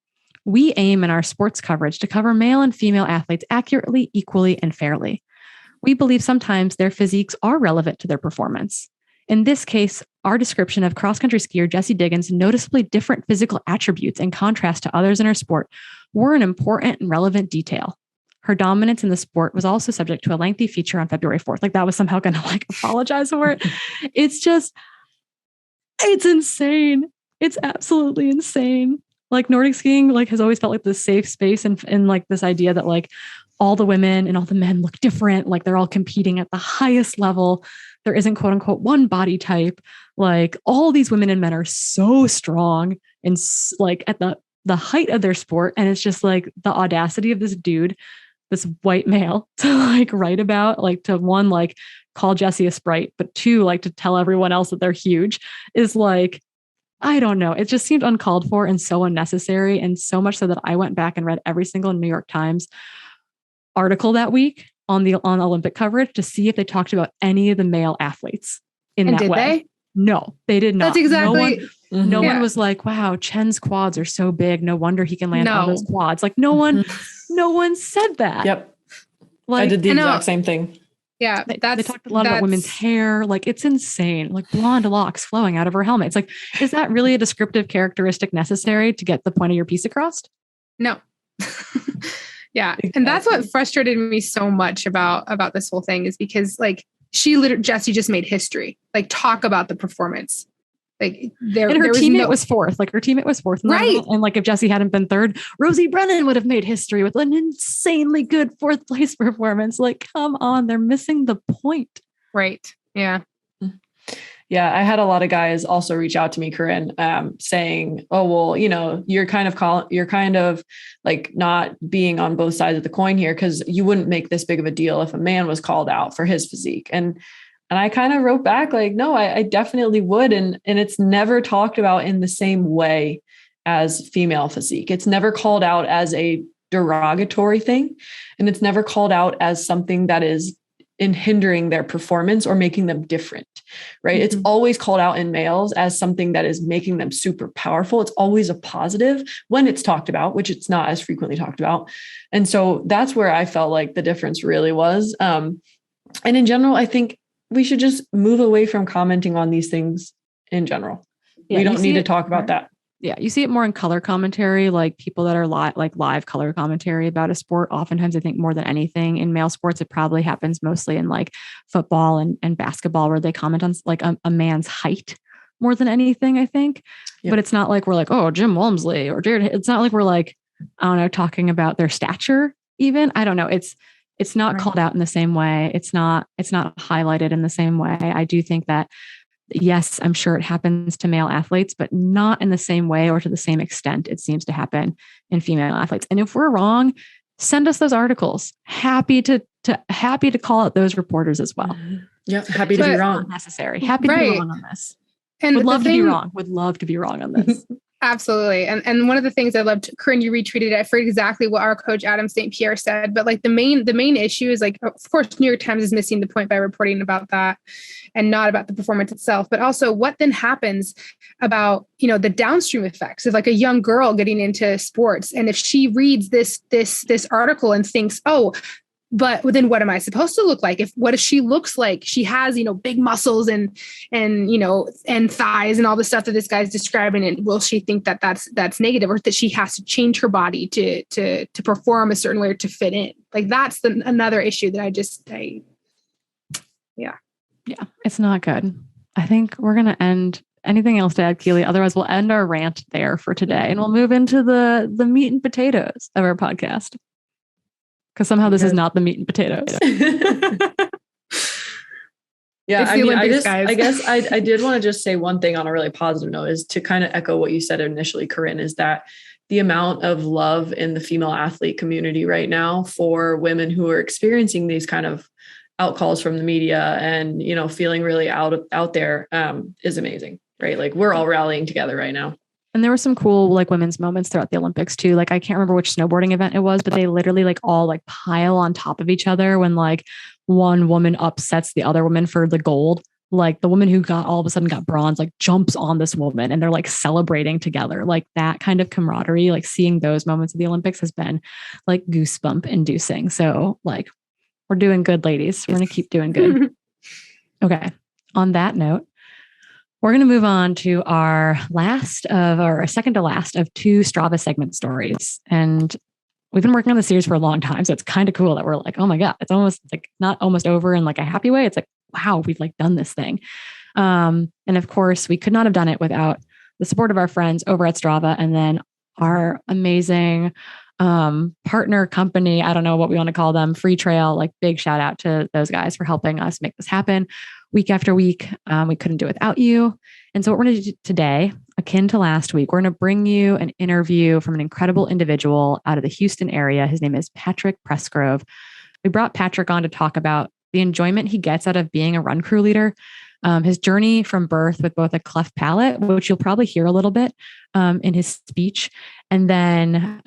Speaker 1: we aim in our sports coverage to cover male and female athletes accurately, equally, and fairly. We believe sometimes their physiques are relevant to their performance. In this case, our description of cross-country skier Jessie Diggins' noticeably different physical attributes in contrast to others in her sport were an important and relevant detail. Her dominance in the sport was also subject to a lengthy feature on February 4th. Like that was somehow going to like apologize for it. It's insane. It's absolutely insane. Like Nordic skiing, like has always felt like this safe space and like this idea that like all the women and all the men look different. Like they're all competing at the highest level. There isn't quote unquote one body type. Like all these women and men are so strong and like at the height of their sport. And it's just like the audacity of this dude, this white male to like write about, like to one, like call Jessie a sprite, but two, like to tell everyone else that they're huge is like, I don't know. It just seemed uncalled for and so unnecessary. And so much so that I went back and read every single New York Times article that week on Olympic coverage to see if they talked about any of the male athletes in that way.
Speaker 3: They?
Speaker 1: No, they did not.
Speaker 3: That's exactly.
Speaker 1: No one was like, wow, Chen's quads are so big. No wonder he can land on those quads. Like no one said that.
Speaker 2: Yep.
Speaker 1: Like
Speaker 2: I did the exact same thing.
Speaker 3: Yeah.
Speaker 1: They talked a lot about women's hair. Like it's insane. Like blonde locks flowing out of her helmet. It's like, is that really a descriptive characteristic necessary to get the point of your piece across?
Speaker 3: No. Yeah. Exactly. And that's what frustrated me so much about this whole thing is because like Jessie just made history. Like talk about the performance. Like her teammate was fourth. Like her teammate was fourth. Right.
Speaker 1: And like if Jessie hadn't been third, Rosie Brennan would have made history with an insanely good fourth place performance. Like, come on, they're missing the point.
Speaker 3: Right. Yeah.
Speaker 2: Yeah. I had a lot of guys also reach out to me, Corinne, saying, oh, well, you know, you're kind of like not being on both sides of the coin here because you wouldn't make this big of a deal if a man was called out for his physique. And I kind of wrote back like, no, I definitely would. And it's never talked about in the same way as female physique. It's never called out as a derogatory thing. And it's never called out as something that is in hindering their performance or making them different, right? Mm-hmm. It's always called out in males as something that is making them super powerful. It's always a positive when it's talked about, which it's not as frequently talked about. And so that's where I felt like the difference really was. And in general, I think we should just move away from commenting on these things in general. Yeah, we don't need to talk about that.
Speaker 1: Yeah. You see it more in color commentary, like people that are live color commentary about a sport. Oftentimes I think more than anything in male sports, it probably happens mostly in like football and basketball where they comment on like a man's height more than anything, I think. Yep. But it's not like we're like, oh, Jim Walmsley or Jared. It's not like we're like, I don't know, talking about their stature even. I don't know. It's not called out in the same way. It's not highlighted in the same way. I do think that, yes, I'm sure it happens to male athletes, but not in the same way or to the same extent it seems to happen in female athletes. And if we're wrong, send us those articles. Happy to call out those reporters as well.
Speaker 2: Yeah, happy to be wrong.
Speaker 1: Necessary. Happy to be wrong on this.
Speaker 3: And
Speaker 1: would love to be wrong. Would love to be wrong on this.
Speaker 3: Absolutely. And one of the things I loved, Corinne, you retweeted it for exactly what our coach Adam St. Pierre said. But like the main issue is like, of course, New York Times is missing the point by reporting about that and not about the performance itself. But also what then happens about, you know, the downstream effects of like a young girl getting into sports. And if she reads this article and thinks, oh, but then what am I supposed to look like? What if she looks like she has, you know, big muscles and, you know, and thighs and all the stuff that this guy's describing? And will she think that that's negative or that she has to change her body to perform a certain way or to fit in? Like that's another issue that yeah,
Speaker 1: it's not good. I think we're going to end. Anything else to add, Keely? Otherwise we'll end our rant there for today and we'll move into the meat and potatoes of our podcast. Because somehow this is not the meat and potatoes.
Speaker 2: Yeah, I mean, I guess I did want to just say one thing on a really positive note is to kind of echo what you said initially, Corinne, is that the amount of love in the female athlete community right now for women who are experiencing these kind of outcalls from the media and, you know, feeling really out there is amazing, right? Like we're all rallying together right now.
Speaker 1: And there were some cool like women's moments throughout the Olympics too. Like I can't remember which snowboarding event it was, but they literally like all like pile on top of each other when like one woman upsets the other woman for the gold. Like the woman who got all of a sudden got bronze, like jumps on this woman and they're like celebrating together. Like that kind of camaraderie, like seeing those moments of the Olympics has been like goosebump inducing. So like we're doing good, ladies. We're going to keep doing good. Okay. On that note, we're going to move on to our second to last of 2 Strava segment stories. And we've been working on the series for a long time. So it's kind of cool that we're like, oh my God, it's almost like not almost over in like a happy way. It's like, wow, we've like done this thing. And of course, we could not have done it without the support of our friends over at Strava and then our amazing partner company. I don't know what we want to call them, Freetrail. Like big shout out to those guys for helping us make this happen week after week. We couldn't do it without you. And so what we're going to do today, akin to last week, we're going to bring you an interview from an incredible individual out of the Houston area. His name is Patrick Pressgrove. We brought Patrick on to talk about the enjoyment he gets out of being a run crew leader, his journey from birth with both a cleft palate, which you'll probably hear a little bit in his speech, and then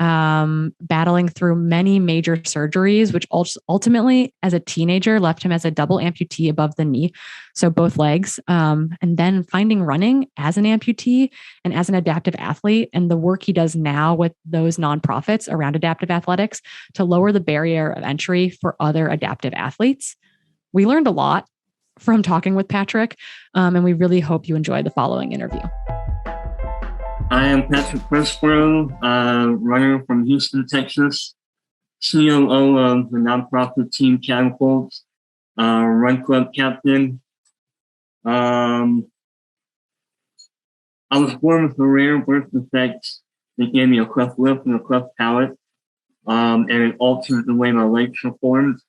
Speaker 1: battling through many major surgeries, which ultimately, as a teenager, left him as a double amputee above the knee, so both legs, and then finding running as an amputee and as an adaptive athlete, and the work he does now with those nonprofits around adaptive athletics to lower the barrier of entry for other adaptive athletes. We learned a lot from talking with Patrick, and we really hope you enjoy the following interview.
Speaker 4: I am Patrick Pressgrove, runner from Houston, Texas, COO of the nonprofit Team Catapult, run club captain. I was born with a rare birth defect that gave me a cleft lip and a cleft palate, and it altered the way my legs were formed.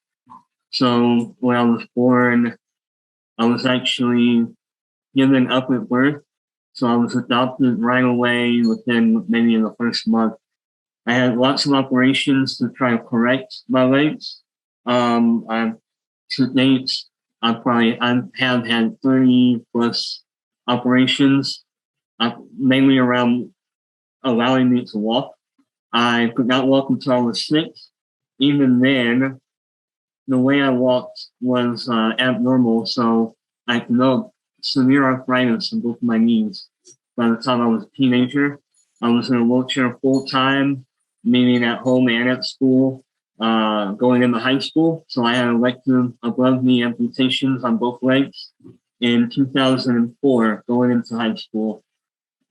Speaker 4: So when I was born, I was actually given up at birth. So I was adopted right away within maybe in the first month. I had lots of operations to try to correct my legs. To date, I have had 30 plus operations, mainly around allowing me to walk. I could not walk until I was 6. Even then, the way I walked was abnormal, so I developed severe arthritis in both of my knees. By the time I was a teenager, I was in a wheelchair full time, meaning at home and at school, going into high school. So I had elective above knee amputations on both legs in 2004, going into high school.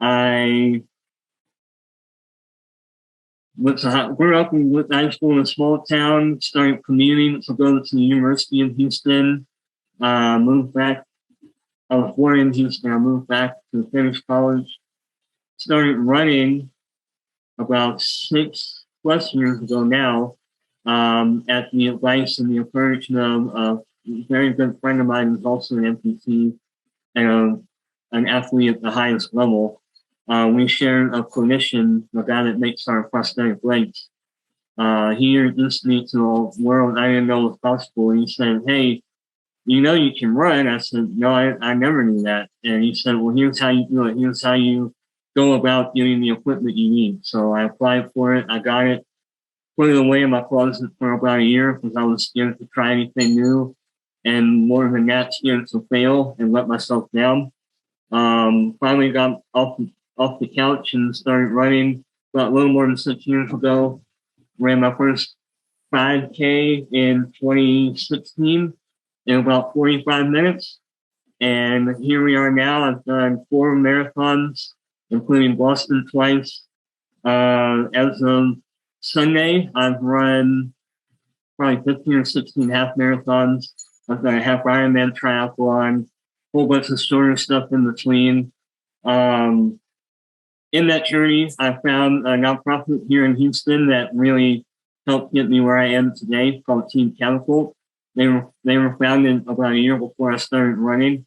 Speaker 4: I grew up in high school in a small town, started commuting to go to the University of Houston, moved back. I was born in Houston. I moved back to finish college. Started running about 6+ years ago now, at the advice and the encouragement of a very good friend of mine who's also an amputee and an athlete at the highest level. We shared a clinician, the guy that makes our prosthetic legs. He introduced me to a world I didn't know was possible. He said, "Hey, you know you can run." I said, "No, I never knew that." And he said, "Well, here's how you do it. Here's how you go about getting the equipment you need." So I applied for it. I got it, put it away in my closet for about a year because I was scared to try anything new. And more than that, scared to fail and let myself down. Finally got off the couch and started running about a little more than 6 years ago. Ran my first 5K in 2016 in about 45 minutes. And here we are now. I've done 4 marathons, including Boston twice. As of Sunday, I've run probably 15 or 16 half marathons. I've done a half Ironman triathlon, a whole bunch of shorter stuff in between. In that journey, I found a nonprofit here in Houston that really helped get me where I am today, called Team Catapult. They were founded about a year before I started running.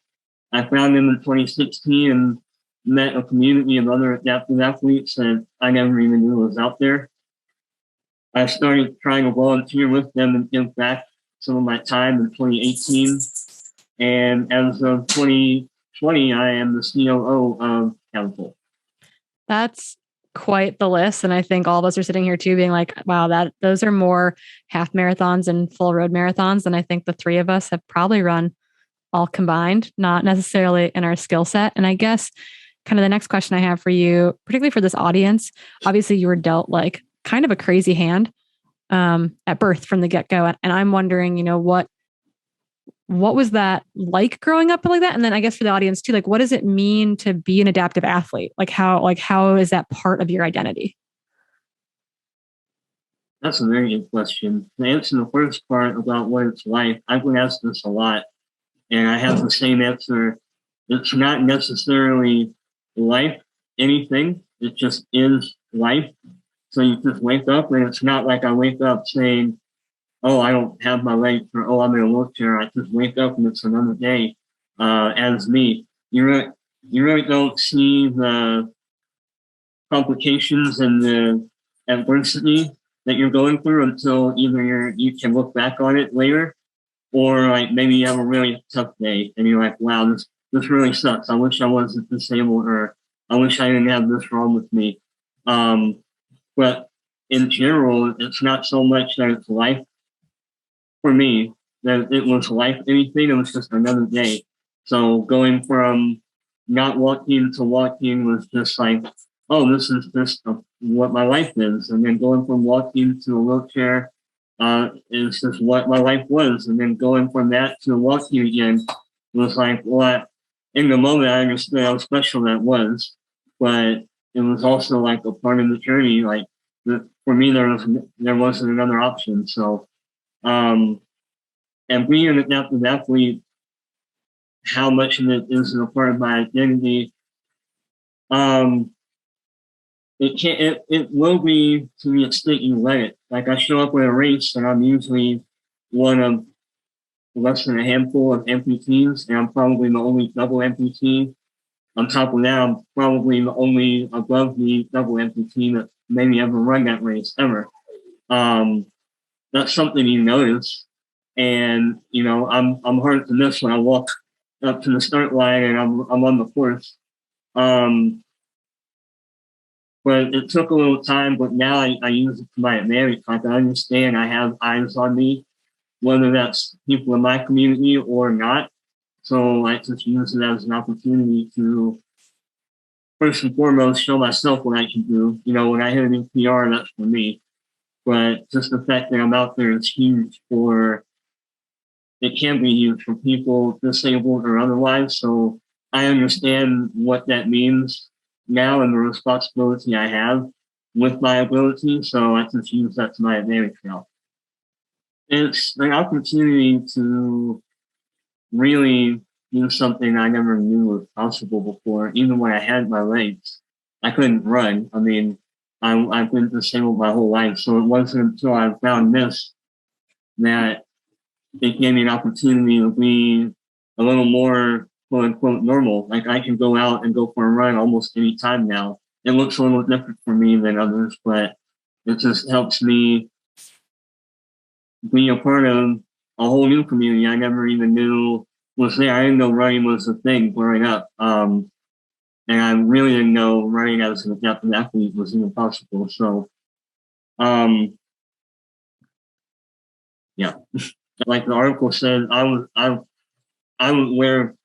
Speaker 4: I found them in 2016 and met a community of other adaptive athletes that I never even knew was out there. I started trying to volunteer with them and give back some of my time in 2018. And as of 2020, I am the COO of Catapult.
Speaker 1: That's quite the list. And I think all of us are sitting here too, being like, wow, those are more half marathons and full road marathons than I think the three of us have probably run all combined, not necessarily in our skill set. And I guess kind of the next question I have for you, particularly for this audience, obviously you were dealt like kind of a crazy hand at birth from the get-go. And I'm wondering, what was that like growing up like that? And then I guess for the audience too, like, what does it mean to be an adaptive athlete? How is that part of your identity?
Speaker 4: That's a very good question. To answer the first part about what it's like, I've been asked this a lot, and I have the same answer. It's not necessarily life, anything. It just is life. So you just wake up, and it's not like I wake up saying, oh, I don't have my legs, or oh, I'm in a wheelchair. I just wake up and it's another day as me. You really don't see the complications and the adversity that you're going through until either you can look back on it later, or like maybe you have a really tough day and you're like, wow, this really sucks. I wish I wasn't disabled, or I wish I didn't have this wrong with me. But in general, it's not so much that it's life. For me, that it was life anything, it was just another day. So going from not walking to walking was just like, oh, this is just what my life is. And then going from walking to a wheelchair is just what my life was. And then going from that to walking again was like, well, in the moment I understood how special that was, but it was also like a part of the journey. Like for me, there wasn't another option. So, and being an adaptive athlete, how much of it is a part of my identity? It will be to the extent you let it. Like I show up at a race, and I'm usually one of less than a handful of amputees, and I'm probably the only double amputee. On top of that, I'm probably the only above the double amputee that maybe ever run that race ever. That's something you notice. And, I'm hard to miss when I walk up to the start line and I'm on the course. But it took a little time, but now I use it to my advantage. Like I understand I have eyes on me, whether that's people in my community or not. So I just use it as an opportunity to, first and foremost, show myself what I can do. When I hit a new PR, that's for me. But just the fact that I'm out there is huge it can be huge for people disabled or otherwise. So I understand what that means now and the responsibility I have with my ability. So I just use that to my advantage now. It's an opportunity to really do something I never knew was possible before. Even when I had my legs, I couldn't run. I mean, I've been disabled my whole life. So it wasn't until I found this that it gave me an opportunity to be a little more quote unquote normal. Like I can go out and go for a run almost any time now. It looks a little different for me than others, but it just helps me be a part of a whole new community I never even knew was there. I didn't know running was a thing growing up. And I really didn't know running as an adaptive athlete was even possible. So, yeah. Like the article said, I would wear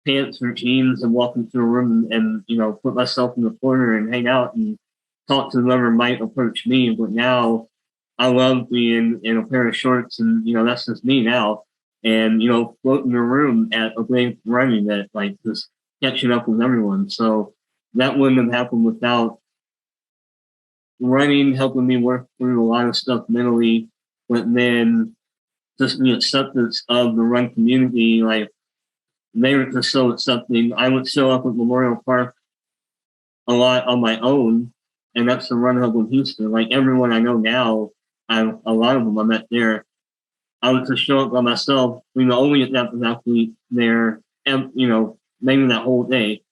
Speaker 4: pants or jeans and walk into a room and put myself in the corner and hang out and talk to whoever might approach me. But now I love being in a pair of shorts and that's just me now. And floating the room at a big running that like just catching up with everyone. So that wouldn't have happened without running helping me work through a lot of stuff mentally, but then just the acceptance of the run community, like they were just so accepting. I would show up at Memorial Park a lot on my own, and that's the run hub in Houston. Like everyone I know now, a lot of them I met there. I would just show up by myself, being the only adaptive athlete there, and maybe that whole day.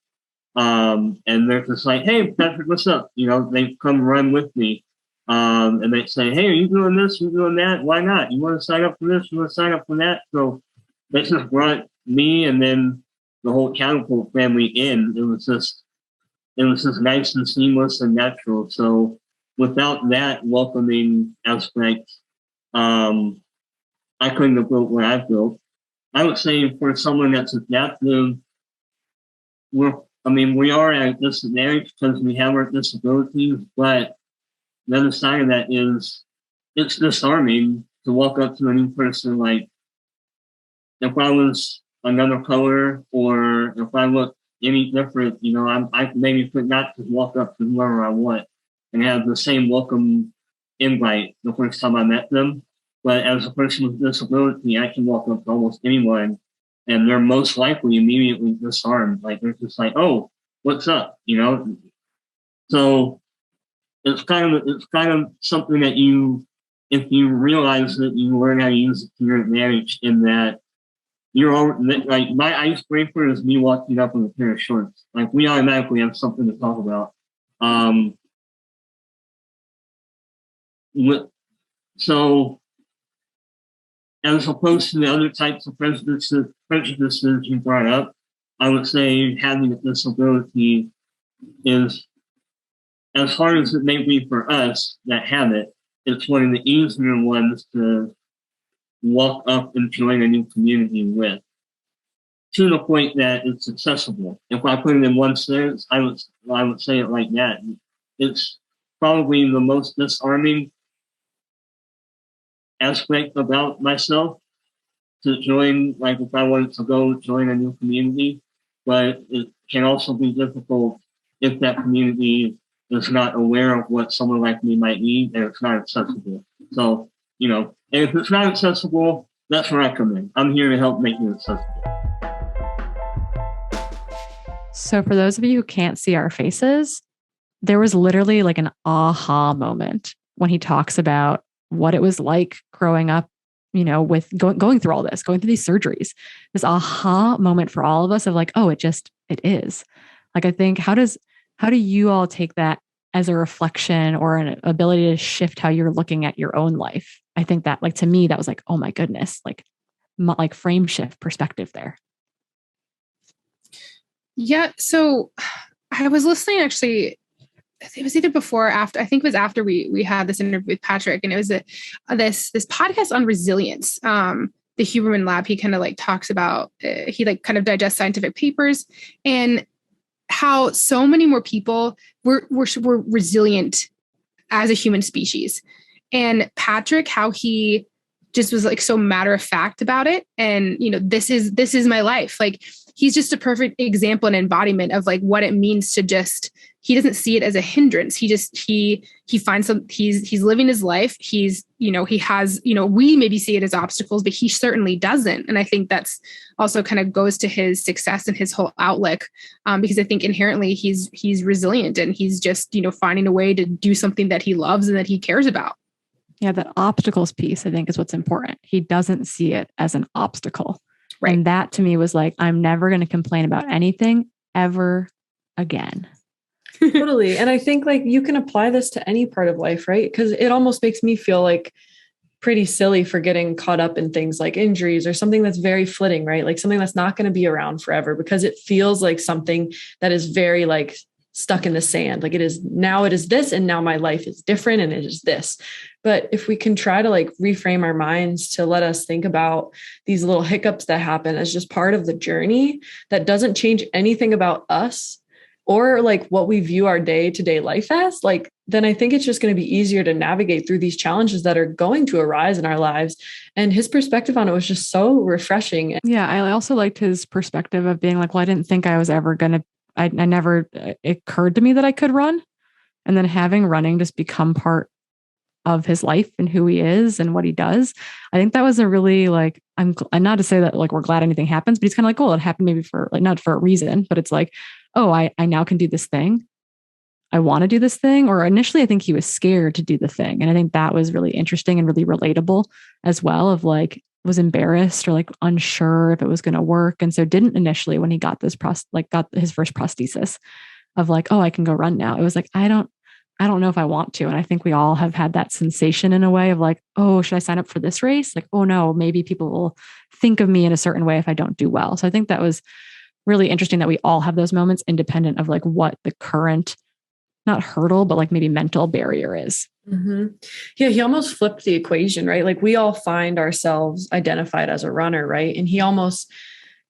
Speaker 4: And they're just like, "Hey, Patrick, what's up?" They come run with me. And they say, "Hey, are you doing this? You doing that? Why not? You want to sign up for this? You want to sign up for that?" So they just brought me and then the whole Catapult family in. it was just nice and seamless and natural. So without that welcoming aspect, I couldn't have built what I've built. I would say for someone that's adaptive, we are at a disadvantage because we have our disabilities, but the other side of that is it's disarming to walk up to a new person. Like if I was another color or if I looked any different, I maybe could not just walk up to whoever I want and have the same welcome invite the first time I met them. But as a person with disability, I can walk up to almost anyone and they're most likely immediately disarmed. Like they're just like, oh, what's up? So it's kind of something that if you realize that you learn how to use it to your advantage in that you're all like my icebreaker is me walking up with a pair of shorts. Like we automatically have something to talk about. So as opposed to the other types of prejudices you brought up, I would say having a disability is, as hard as it may be for us that have it, it's one of the easier ones to walk up and join a new community with, to the point that it's accessible. If I put it in one sentence, I would say it like that. It's probably the most disarming aspect about myself to join, like if I wanted to go join a new community, but it can also be difficult if that community is not aware of what someone like me might need and it's not accessible. So, and if it's not accessible, that's where I come in. I'm here to help make it accessible.
Speaker 1: So for those of you who can't see our faces, there was literally like an aha moment when he talks about what it was like growing up, with going through all this, going through these surgeries, this aha moment for all of us of like, oh, it is. Like, I think, how do you all take that as a reflection or an ability to shift how you're looking at your own life? I think that, like, to me, that was like, oh my goodness, like frame shift perspective there.
Speaker 3: Yeah. So I was listening, actually, it was either before or after, I think it was after we had this interview with Patrick, and it was this podcast on resilience. The Huberman Lab, he kind of like talks about, he like kind of digests scientific papers and how so many more people were resilient as a human species. And Patrick, how he just was like so matter of fact about it. And, this is my life. Like, he's just a perfect example and embodiment of like what it means to just, he doesn't see it as a hindrance. He finds he's living his life. He has, we maybe see it as obstacles, but he certainly doesn't. And I think that's also kind of goes to his success and his whole outlook. Because I think inherently he's resilient and he's just, finding a way to do something that he loves and that he cares about.
Speaker 1: Yeah. That obstacles piece, I think, is what's important. He doesn't see it as an obstacle. Right. And that to me was like, I'm never going to complain about anything ever again.
Speaker 2: Totally. And I think like you can apply this to any part of life, right? Because it almost makes me feel like pretty silly for getting caught up in things like injuries or something that's very flitting, right? Like something that's not going to be around forever, because it feels like something that is very like stuck in the sand. Like it is this, and now my life is different and it is this. But if we can try to like reframe our minds to let us think about these little hiccups that happen as just part of the journey, that doesn't change anything about us or like what we view our day-to-day life as, like, then I think it's just going to be easier to navigate through these challenges that are going to arise in our lives. And his perspective on it was just so refreshing.
Speaker 1: Yeah. I also liked his perspective of being like, well, I didn't think I was ever going to, I never, it occurred to me that I could run. And then having running just become part of his life and who he is and what he does. I think that was a really like, I'm not to say that like, we're glad anything happens, but he's kind of like, oh, it happened maybe for like, not for a reason, but it's like, oh, I now can do this thing. I want to do this thing. Or initially I think he was scared to do the thing. And I think that was really interesting and really relatable as well, of like, was embarrassed or like unsure if it was going to work. And so didn't initially, when he got this got his first prosthesis of like, oh, I can go run now. It was like, I don't know if I want to. And I think we all have had that sensation in a way of like, oh, should I sign up for this race? Like, oh no, maybe people will think of me in a certain way if I don't do well. So I think that was really interesting that we all have those moments independent of like what the current, not hurdle, but like maybe mental barrier is.
Speaker 2: Mm-hmm. Yeah, he almost flipped the equation, right? Like we all find ourselves identified as a runner, right? And he almost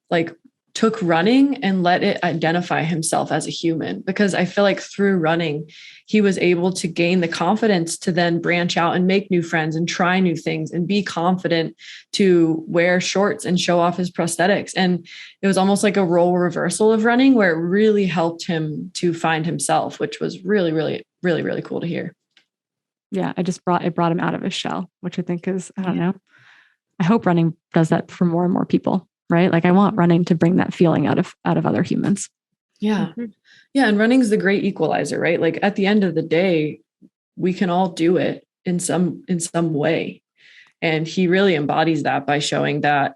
Speaker 2: like took running and let it identify himself as a human, because I feel like through running, he was able to gain the confidence to then branch out and make new friends and try new things and be confident to wear shorts and show off his prosthetics. And it was almost like a role reversal of running where it really helped him to find himself, which was really, really, really, really cool to hear.
Speaker 1: Yeah, it brought him out of his shell, which I think is, I don't know. I hope running does that for more and more people, right? Like I want running to bring that feeling out of other humans.
Speaker 2: Yeah. Mm-hmm. Yeah. And running's the great equalizer, right? Like at the end of the day, we can all do it in some way. And he really embodies that by showing that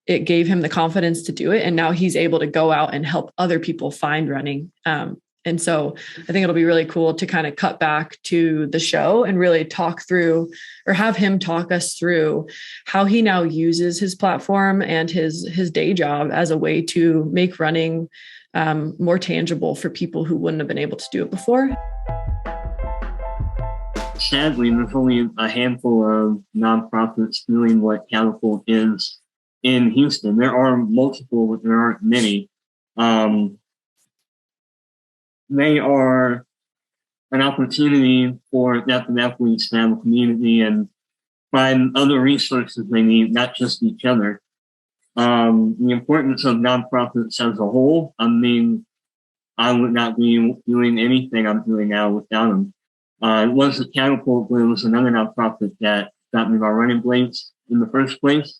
Speaker 2: it gave him the confidence to do it. And now he's able to go out and help other people find running. And so I think it'll be really cool to kind of cut back to the show and really talk through, or have him talk us through how he now uses his platform and his day job as a way to make running more tangible for people who wouldn't have been able to do it before.
Speaker 4: Sadly, there's only a handful of nonprofits doing what Catapult is in Houston. There are multiple, but there aren't many. They are an opportunity for adaptive athletes to have a community and find other resources they need, not just each other. The importance of nonprofits as a whole, I mean, I would not be doing anything I'm doing now without them. It was a Catapult, but it was another nonprofit that got me my running blades in the first place.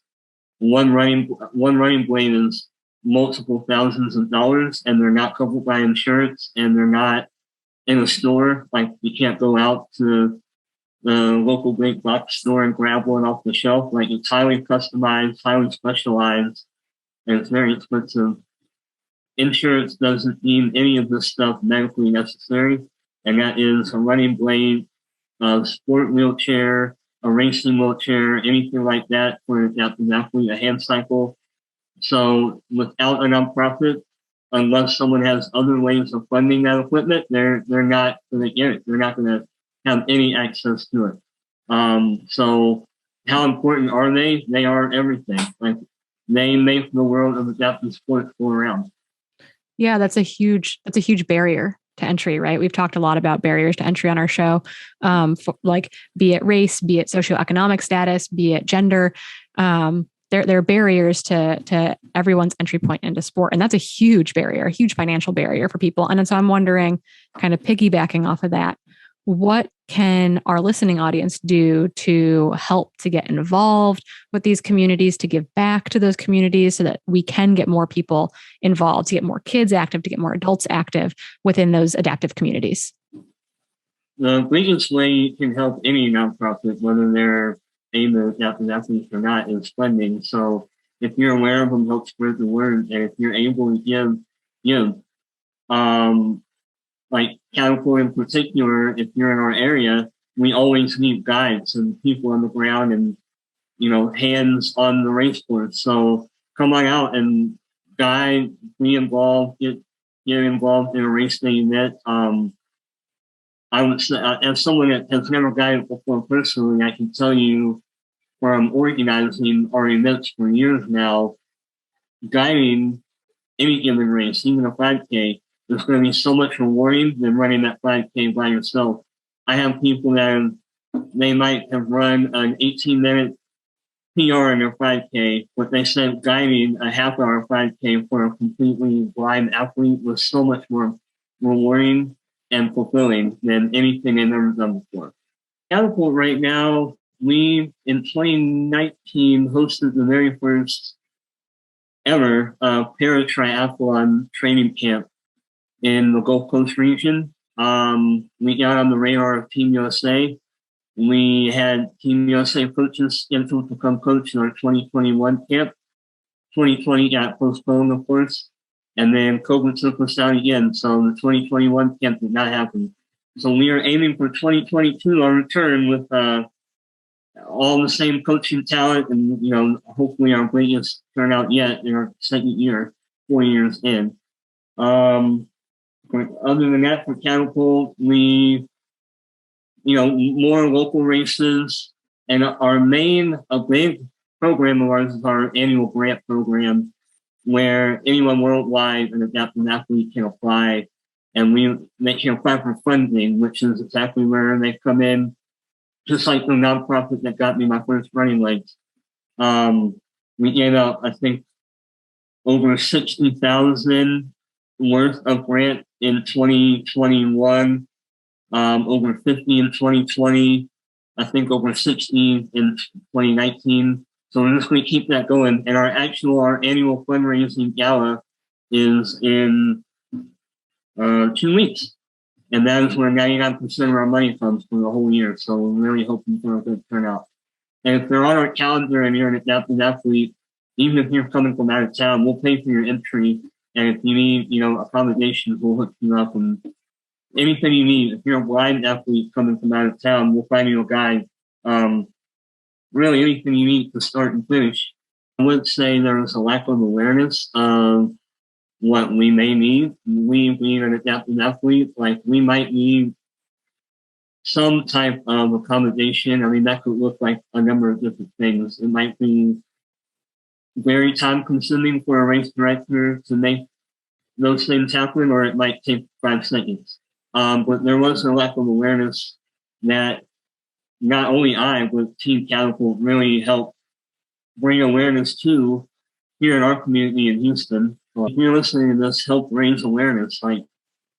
Speaker 4: One running blade is multiple thousands of dollars, and they're not covered by insurance, and they're not in a store. Like you can't go out to the local big box store and grab one off the shelf. Like it's highly customized, highly specialized, and it's very expensive. Insurance doesn't deem any of this stuff medically necessary, and that is a running blade, a sport wheelchair, a racing wheelchair, anything like that for an adaptive athlete, a hand cycle. So without a nonprofit, unless someone has other ways of funding that equipment, they're not going to get it. They're not going to have any access to it. So how important are they? They are everything. Like they make the world of adaptive sports go around.
Speaker 1: Yeah, that's a huge barrier to entry, right? We've talked a lot about barriers to entry on our show, like be it race, be it socioeconomic status, be it gender. There are barriers to everyone's entry point into sport. And that's a huge barrier, a huge financial barrier for people. And so I'm wondering, kind of piggybacking off of that, what can our listening audience do to help to get involved with these communities, to give back to those communities so that we can get more people involved, to get more kids active, to get more adults active within those adaptive communities?
Speaker 4: The biggest way you can help any nonprofit, whether they're aimed at adaptive athletes or not, is funding. So if you're aware of them, help spread the word. And if you're able to give. Like Catapult in particular, if you're in our area, we always need guides and people on the ground and, hands on the race course. So come on out and guide, be involved, get involved in a race day event. I would say, as someone that has never guided before personally, I can tell you from organizing our events for years now, guiding any given race, even a 5K, it's going to be so much rewarding than running that 5K by yourself. I have people that they might have run an 18-minute PR in their 5K, but they said guiding a half-hour 5K for a completely blind athlete was so much more rewarding and fulfilling than anything they've ever done before. Catapult right now, we, in 2019, hosted the very first ever para-triathlon training camp in the Gulf Coast region. We got on the radar of Team USA. We had Team USA coaches scheduled to come coach in our 2021 camp. 2020 got postponed, of course, and then COVID took us out again. So the 2021 camp did not happen. So we are aiming for 2022 our return with all the same coaching talent and, hopefully our greatest turnout yet in our second year. 4 years in. Other than that, for Catapult, we, more local races, and our a big program of ours is our annual grant program, where anyone worldwide, an adaptive athlete, can apply, and they can apply for funding, which is exactly where they come in, just like the nonprofit that got me my first running legs. We gave out, I think, over 60,000 worth of grant in 2021, over 50 in 2020, I think over 60 in 2019. So we're just going to keep that going. And our annual fundraising gala is in 2 weeks. And that is where 99% of our money comes for the whole year. So we're really hoping for a good turnout. And if they're on our calendar and you're an adaptive athlete, even if you're coming from out of town, we'll pay for your entry. And if you need, accommodations, we'll hook you up. And anything you need, if you're a blind athlete coming from out of town, we'll find you a guide. Really anything you need to start and finish. I would say there was a lack of awareness of what we may need. We being an adaptive athlete, like we might need some type of accommodation. I mean, that could look like a number of different things. It might be very time consuming for a race director to make those things happen, or it might take 5 seconds. But there was a lack of awareness that not only I, but Team Catapult really helped bring awareness to here in our community in Houston. So if you're listening to this, help raise awareness. Like,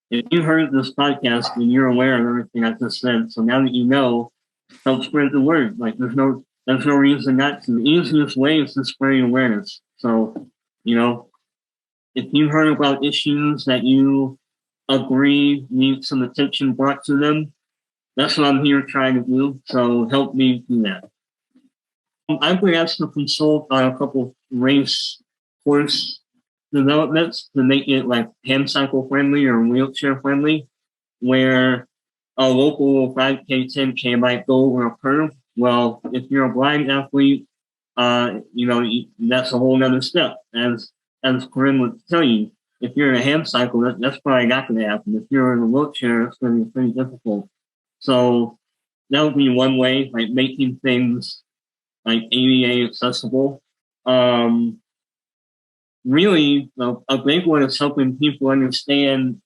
Speaker 4: if you heard this podcast and you're aware of everything I just said, so now that you know, help spread the word. Like, there's no reason not to. The easiest way is to spread awareness. So, if you heard about issues that you agree need some attention brought to them, that's what I'm here trying to do. So help me do that. I've been asked to consult on a couple race course developments to make it like hand cycle friendly or wheelchair friendly, where a local 5K, 10K might go over a curve. Well, if you're a blind athlete, that's a whole nother step. As Corinne would tell you, if you're in a hand cycle, that's probably not going to happen. If you're in a wheelchair, it's going to be pretty difficult. So that would be one way, like making things like ADA accessible. Really, a big one is helping people understand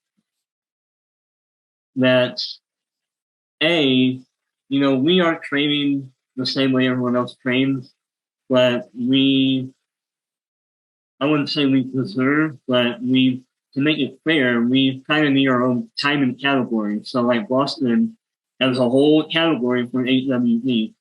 Speaker 4: that, we aren't training the same way everyone else trains, but I wouldn't say we deserve, but to make it fair, we kind of need our own time and category. So like Boston has a whole category for HWD,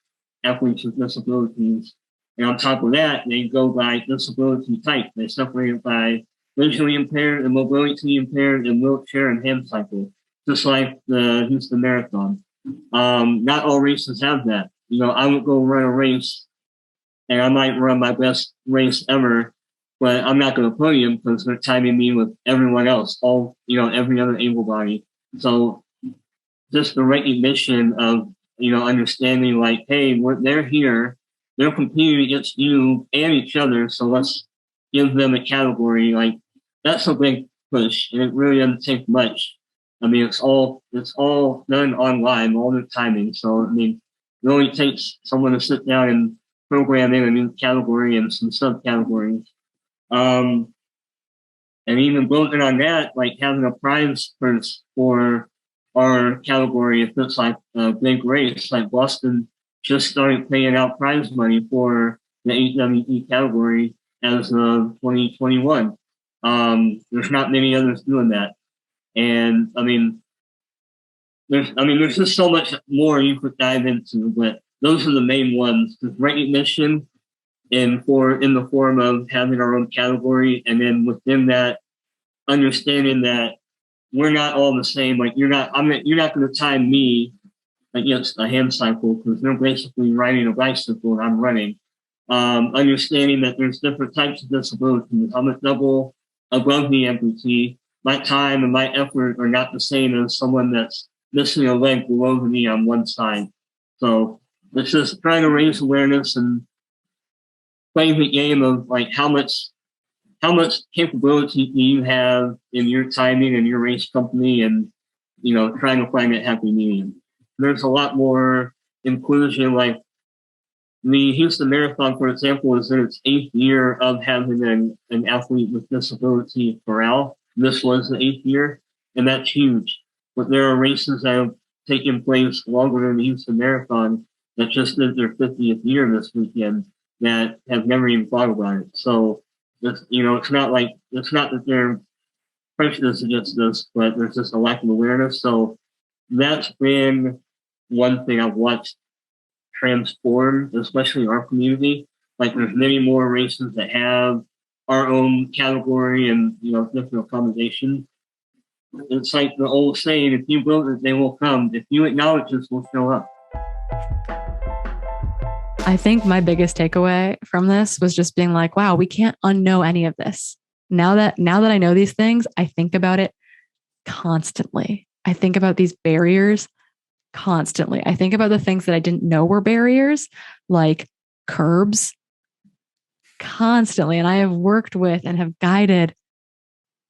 Speaker 4: athletes with disabilities. And on top of that, they go by disability type. They separate it by visually impaired and mobility impaired and wheelchair and hand cycle, just like the Houston Marathon. Not all races have that. I would go run a race and I might run my best race ever, but I'm not going to podium because they're timing me with everyone else, every other able body. So just the recognition of, understanding like, hey, they're here, they're competing against you and each other, so let's give them a category. Like, that's a big push, and it really doesn't take much. I mean, it's all done online, all the timing. So, I mean, it only takes someone to sit down and program in a new category and some subcategories. And even building on that, like having a prize purse for our category, if it's like a big race, like Boston just started paying out prize money for the HWE category as of 2021. There's not many others doing that. And there's just so much more you could dive into, but those are the main ones. The recognition in the form of having our own category, and then within that, understanding that we're not all the same. Like you're not going to time me against a hand cycle because they're basically riding a bicycle and I'm running. Understanding that there's different types of disabilities. I'm a double above knee amputee. My time and my effort are not the same as someone that's missing a leg below the knee on one side. So it's just trying to raise awareness and playing the game of like how much how much capability do you have in your timing and your race company, and trying to find that happy medium. There's a lot more inclusion. Like the Houston Marathon, for example, is in its 8th year of having an athlete with disability corral. This was the 8th year, and that's huge. But there are races that have taken place longer than the Houston Marathon that just did their 50th year this weekend that have never even thought about it. So, it's not that they're prejudice against this, but there's just a lack of awareness. So that's been one thing I've watched transform, especially our community. Like there's many more races that have our own category and different accommodation. It's like the old saying: if you build it, they will come. If you acknowledge this, we'll show up.
Speaker 1: I think my biggest takeaway from this was just being like, wow, we can't unknow any of this. Now that I know these things, I think about it constantly. I think about these barriers constantly. I think about the things that I didn't know were barriers, like curbs, constantly. And I have worked with and have guided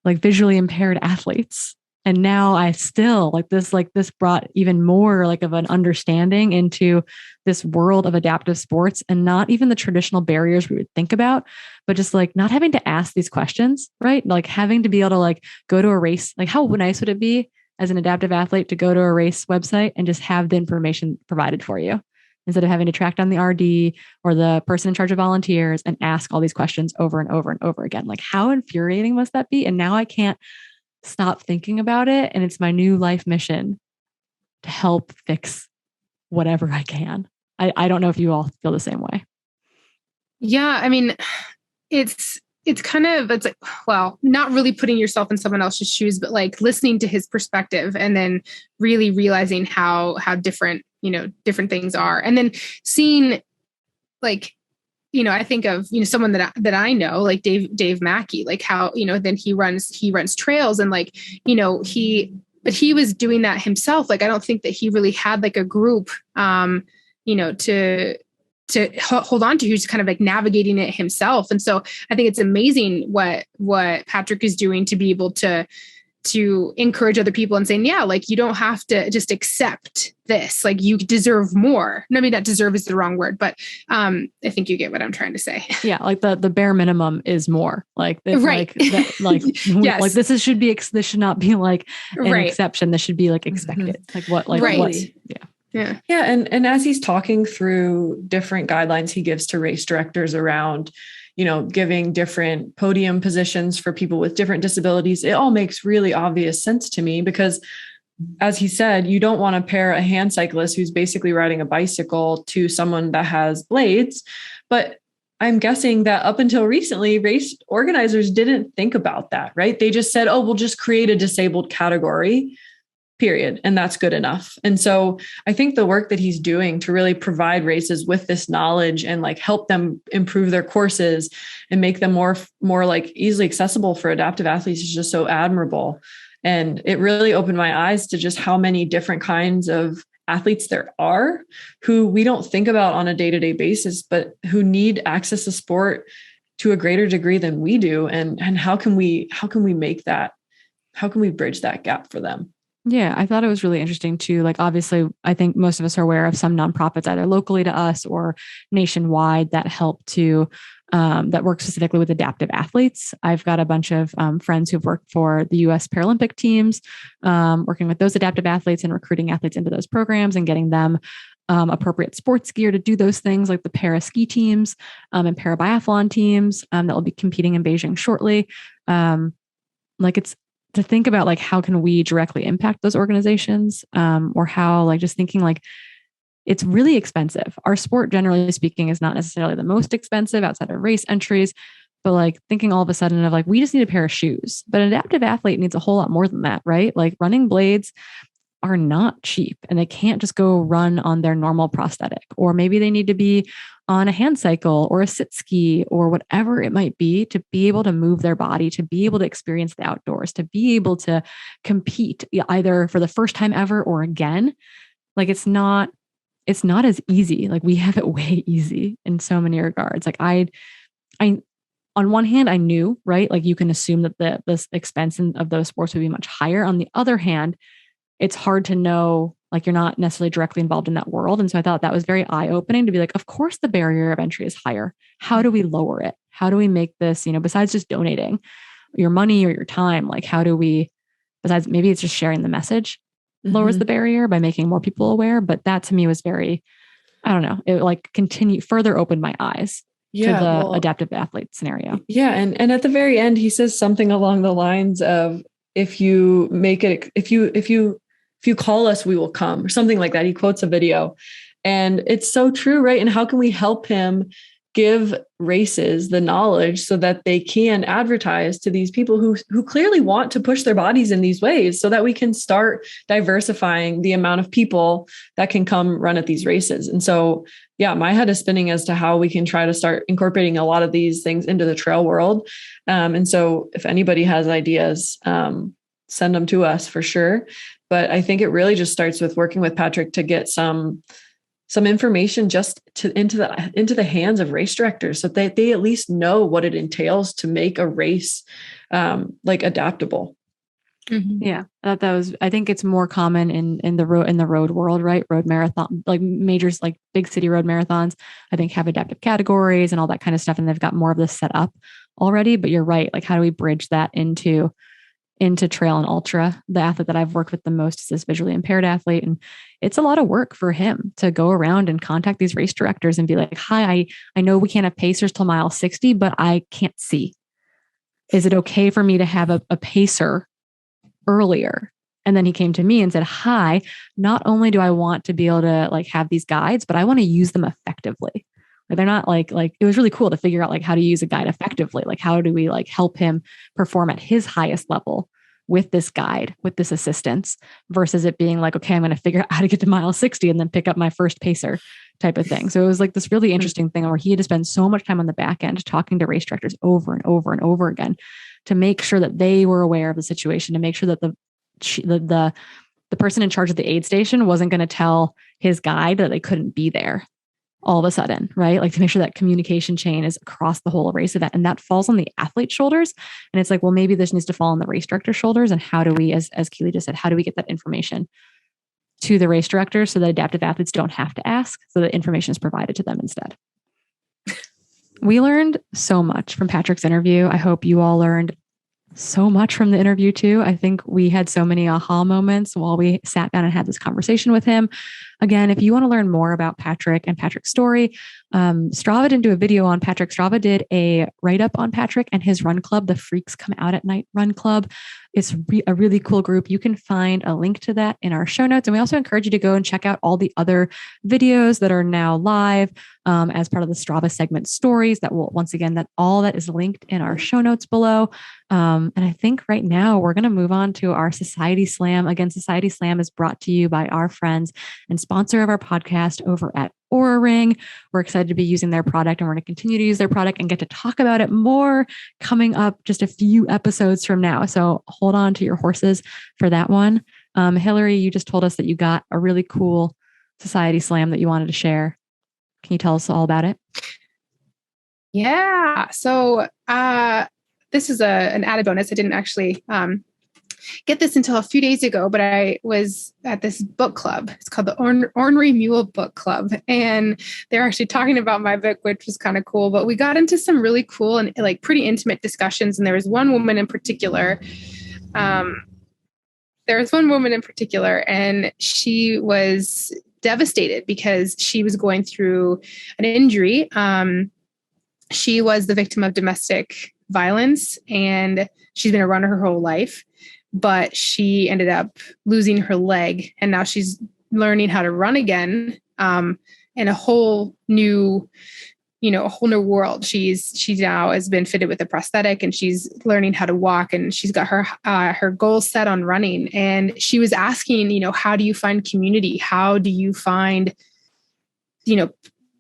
Speaker 1: like visually impaired athletes. And now I still this brought even more like of an understanding into this world of adaptive sports, and not even the traditional barriers we would think about, but just like not having to ask these questions, right? Like having to be able to like go to a race. Like how nice would it be as an adaptive athlete to go to a race website and just have the information provided for you, instead of having to track down the RD or the person in charge of volunteers and ask all these questions over and over and over again. Like how infuriating must that be? And now I can't stop thinking about it. And it's my new life mission to help fix whatever I can. I don't know if you all feel the same way.
Speaker 3: Yeah. I mean, it's like, well, not really putting yourself in someone else's shoes, but like listening to his perspective and then really realizing how different, different things are. And then seeing like, I think of, someone that I know, like Dave Mackey, like how, then he runs trails and like, but he was doing that himself. Like, I don't think that he really had like a group, to hold on to, who's kind of like navigating it himself. And so I think it's amazing what Patrick is doing to be able to encourage other people and saying, yeah, like you don't have to just accept this, like you deserve more. Maybe not deserve is the wrong word, but I think you get what I'm trying to say.
Speaker 1: Yeah. Like the bare minimum is more like,
Speaker 3: right.
Speaker 1: Yes. Like this should not be like an
Speaker 3: right.
Speaker 1: exception. This should be like expected.
Speaker 3: Mm-hmm.
Speaker 1: Like what, like
Speaker 3: right.
Speaker 1: what?
Speaker 2: Yeah. Yeah. And as he's talking through different guidelines he gives to race directors around, giving different podium positions for people with different disabilities, it all makes really obvious sense to me because, as he said, you don't want to pair a hand cyclist who's basically riding a bicycle to someone that has blades. But I'm guessing that up until recently, race organizers didn't think about that, right? They just said, oh, we'll just create a disabled category, period. And that's good enough. And so I think the work that he's doing to really provide races with this knowledge and like help them improve their courses and make them more like easily accessible for adaptive athletes is just so admirable. And it really opened my eyes to just how many different kinds of athletes there are who we don't think about on a day-to-day basis, but who need access to sport to a greater degree than we do. And how can we make that, how can we bridge that gap for them?
Speaker 1: Yeah, I thought it was really interesting too. Like, obviously, I think most of us are aware of some nonprofits, either locally to us or nationwide, that help to that work specifically with adaptive athletes. I've got a bunch of friends who've worked for the U.S. Paralympic teams, working with those adaptive athletes and recruiting athletes into those programs and getting them appropriate sports gear to do those things, like the para ski teams and para biathlon teams that will be competing in Beijing shortly. Like it's to think about like, how can we directly impact those organizations, or how, like, just thinking like it's really expensive. Our sport, generally speaking, is not necessarily the most expensive outside of race entries, but like thinking all of a sudden of like, we just need a pair of shoes, but an adaptive athlete needs a whole lot more than that, right? Like running blades are not cheap and they can't just go run on their normal prosthetic, or maybe they need to be on a hand cycle or a sit ski or whatever it might be to be able to move their body, to be able to experience the outdoors, to be able to compete either for the first time ever or again. Like it's not as easy. Like we have it way easy in so many regards. Like I on one hand, I knew, right? Like you can assume that the expense of those sports would be much higher. On the other hand, it's hard to know, like you're not necessarily directly involved in that world. And so I thought that was very eye-opening to be like, of course the barrier of entry is higher. How do we lower it? How do we make this, besides just donating your money or your time, like how do we, besides maybe it's just sharing the message, lowers the barrier by making more people aware. But that to me was very, I don't know, it like further opened my eyes to the adaptive athlete scenario.
Speaker 2: Yeah. And at the very end, he says something along the lines of, if you call us, we will come, or something like that. He quotes a video, and it's so true, right? And how can we help him give races the knowledge so that they can advertise to these people who clearly want to push their bodies in these ways, so that we can start diversifying the amount of people that can come run at these races. And so, yeah, my head is spinning as to how we can try to start incorporating a lot of these things into the trail world. And so if anybody has ideas, send them to us for sure. But I think it really just starts with working with Patrick to get some information just into the hands of race directors, so that they at least know what it entails to make a race like adaptable.
Speaker 1: Mm-hmm. Yeah, that was. I think it's more common in the road world, right? Road marathon, like majors, like big city road marathons, I think have adaptive categories and all that kind of stuff, and they've got more of this set up already. But you're right. Like, how do we bridge that into trail and ultra? The athlete that I've worked with the most is this visually impaired athlete. And it's a lot of work for him to go around and contact these race directors and be like, hi, I know we can't have pacers till mile 60, but I can't see. Is it okay for me to have a pacer earlier? And then he came to me and said, hi, not only do I want to be able to like have these guides, but I want to use them effectively. They're not like it was really cool to figure out like how to use a guide effectively. Like, how do we like help him perform at his highest level with this guide, with this assistance, versus it being like, okay, I'm going to figure out how to get to mile 60 and then pick up my first pacer type of thing. So it was like this really interesting thing where he had to spend so much time on the back end talking to race directors over and over and over again to make sure that they were aware of the situation, to make sure that the person in charge of the aid station wasn't going to tell his guide that they couldn't be there all of a sudden, right? Like, to make sure that communication chain is across the whole race event, and that falls on the athlete's shoulders. And it's like, well, maybe this needs to fall on the race director's shoulders. And how do we, as Keely just said, how do we get that information to the race director so that adaptive athletes don't have to ask, so that information is provided to them instead? We learned so much from Patrick's interview. I hope you all learned so much from the interview too. I think we had so many aha moments while we sat down and had this conversation with him. Again, if you want to learn more about Patrick and Patrick's story, Strava didn't do a video on Patrick. Strava did a write-up on Patrick and his run club, the Freaks Come Out at Night Run Club. It's a really cool group. You can find a link to that in our show notes. And we also encourage you to go and check out all the other videos that are now live as part of the Strava segment stories. That will, once again, that all that is linked in our show notes below. And I think right now we're going to move on to our Society Slam. Again, Society Slam is brought to you by our friends and sponsor of our podcast over at Oura Ring. We're excited to be using their product, and we're going to continue to use their product and get to talk about it more coming up just a few episodes from now. So hold on to your horses for that one. Hillary, you just told us that you got a really cool Society Slam that you wanted to share. Can you tell us all about it?
Speaker 3: Yeah. So this is an added bonus. I didn't actually get this until a few days ago, but I was at this book club. It's called the Ornery Mule Book Club. And they're actually talking about my book, which was kind of cool. But we got into some really cool and like pretty intimate discussions. And there was one woman in particular. And she was devastated because she was going through an injury. She was the victim of domestic violence, and she's been a runner her whole life. But she ended up losing her leg, and now she's learning how to run again in a whole new world. She now has been fitted with a prosthetic, and she's learning how to walk, and she's got her goals set on running. And she was asking, how do you find community? How do you find,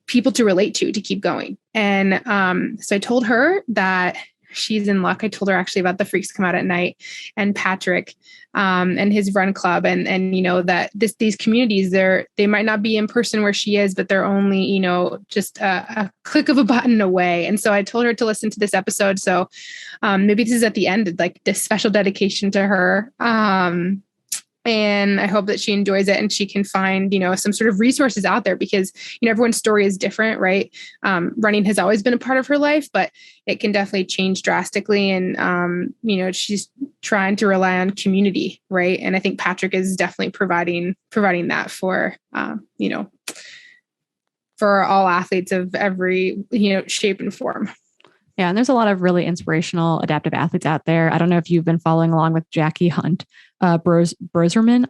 Speaker 3: people to relate to keep going? And so I told her that she's in luck. I told her actually about the Freaks Come Out at Night and Patrick and his run club. And that these communities, they might not be in person where she is, but they're only, just a click of a button away. And so I told her to listen to this episode. So maybe this is at the end, like this special dedication to her. And I hope that she enjoys it and she can find, some sort of resources out there because, everyone's story is different, right? Running has always been a part of her life, but it can definitely change drastically. And, she's trying to rely on community, right? And I think Patrick is definitely providing that for, for all athletes of every, shape and form.
Speaker 1: Yeah. And there's a lot of really inspirational adaptive athletes out there. I don't know if you've been following along with Jackie Hunt, Broserma.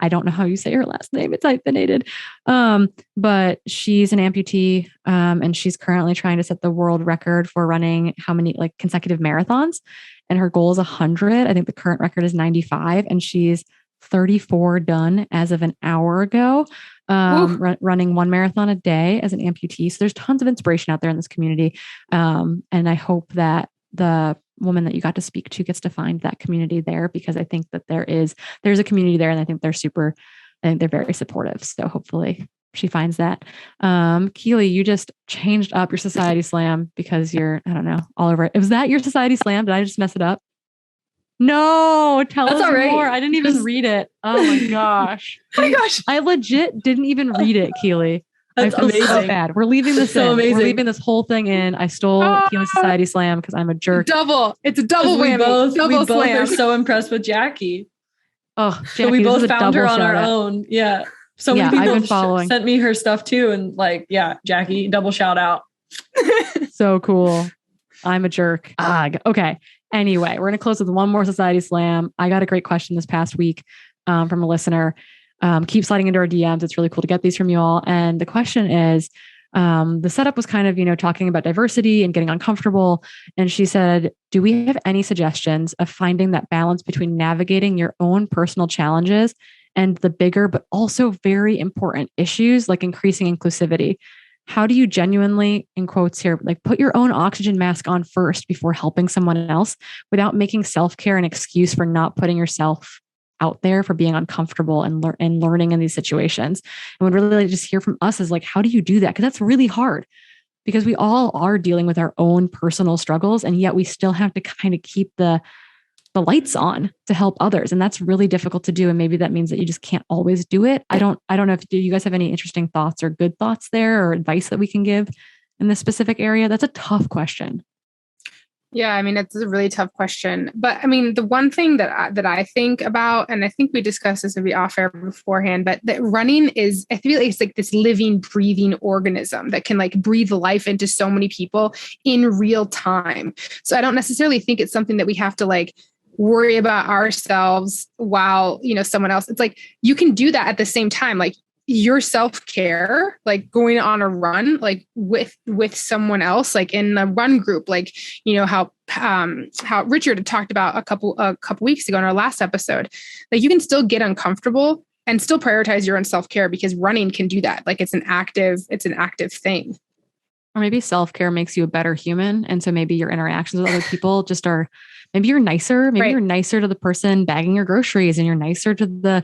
Speaker 1: I don't know how you say her last name. It's hyphenated. But she's an amputee. And she's currently trying to set the world record for running how many consecutive marathons. And her goal is 100. I think the current record is 95 and she's 34 done as of an hour ago. Running one marathon a day as an amputee. So there's tons of inspiration out there in this community. And I hope that the woman that you got to speak to gets to find that community there because I think that there's a community there and I think they're very supportive. So hopefully she finds that. Keely, you just changed up your Society Slam because you're, I don't know, all over it. Was that your Society Slam? Did I just mess it up? No, tell us more. I didn't even read it. Oh my gosh.
Speaker 3: Oh my gosh.
Speaker 1: I legit didn't even read it, Keely.
Speaker 2: That's
Speaker 1: I feel
Speaker 2: amazing.
Speaker 1: so bad. We're leaving this
Speaker 2: so
Speaker 1: in.
Speaker 2: Amazing.
Speaker 1: We're leaving this whole thing in. I stole Keely's Society Slam because I'm a jerk.
Speaker 3: It's a double whammy.
Speaker 2: We both are so impressed with Jackie.
Speaker 1: Oh, Jackie,
Speaker 2: so we both found her on our
Speaker 1: out.
Speaker 2: own. Yeah. So many people
Speaker 1: I've been following.
Speaker 2: Sent me her stuff too. And Jackie, double shout out.
Speaker 1: So cool. I'm a jerk. Okay. Anyway, we're going to close with one more Society Slam. I got a great question this past week from a listener. Keep sliding into our DMs. It's really cool to get these from you all. And the question is, the setup was kind of, talking about diversity and getting uncomfortable. And she said, do we have any suggestions of finding that balance between navigating your own personal challenges and the bigger, but also very important issues like increasing inclusivity? How do you genuinely, in quotes here, put your own oxygen mask on first before helping someone else without making self-care an excuse for not putting yourself out there, for being uncomfortable and learning in these situations? And would really just hear from us is how do you do that? Because that's really hard because we all are dealing with our own personal struggles. And yet we still have to kind of keep the lights on to help others. And that's really difficult to do. And maybe that means that you just can't always do it. I don't know do you guys have any interesting thoughts or good thoughts there or advice that we can give in this specific area? That's a tough question.
Speaker 3: Yeah, I mean, it's a really tough question. But I mean, the one thing that I think about, and I think we discussed this maybe off air beforehand, but that running is, I feel like it's like this living, breathing organism that can breathe life into so many people in real time. So I don't necessarily think it's something that we have to worry about ourselves while, someone else. It's you can do that at the same time. Your self-care, going on a run, with someone else, in a run group, how Richard had talked about a couple weeks ago in our last episode, you can still get uncomfortable and still prioritize your own self-care because running can do that. It's an active thing.
Speaker 1: Or maybe self-care makes you a better human. And so maybe your interactions with other people just are, maybe you're nicer. Maybe you're nicer to the person bagging your groceries and you're nicer to the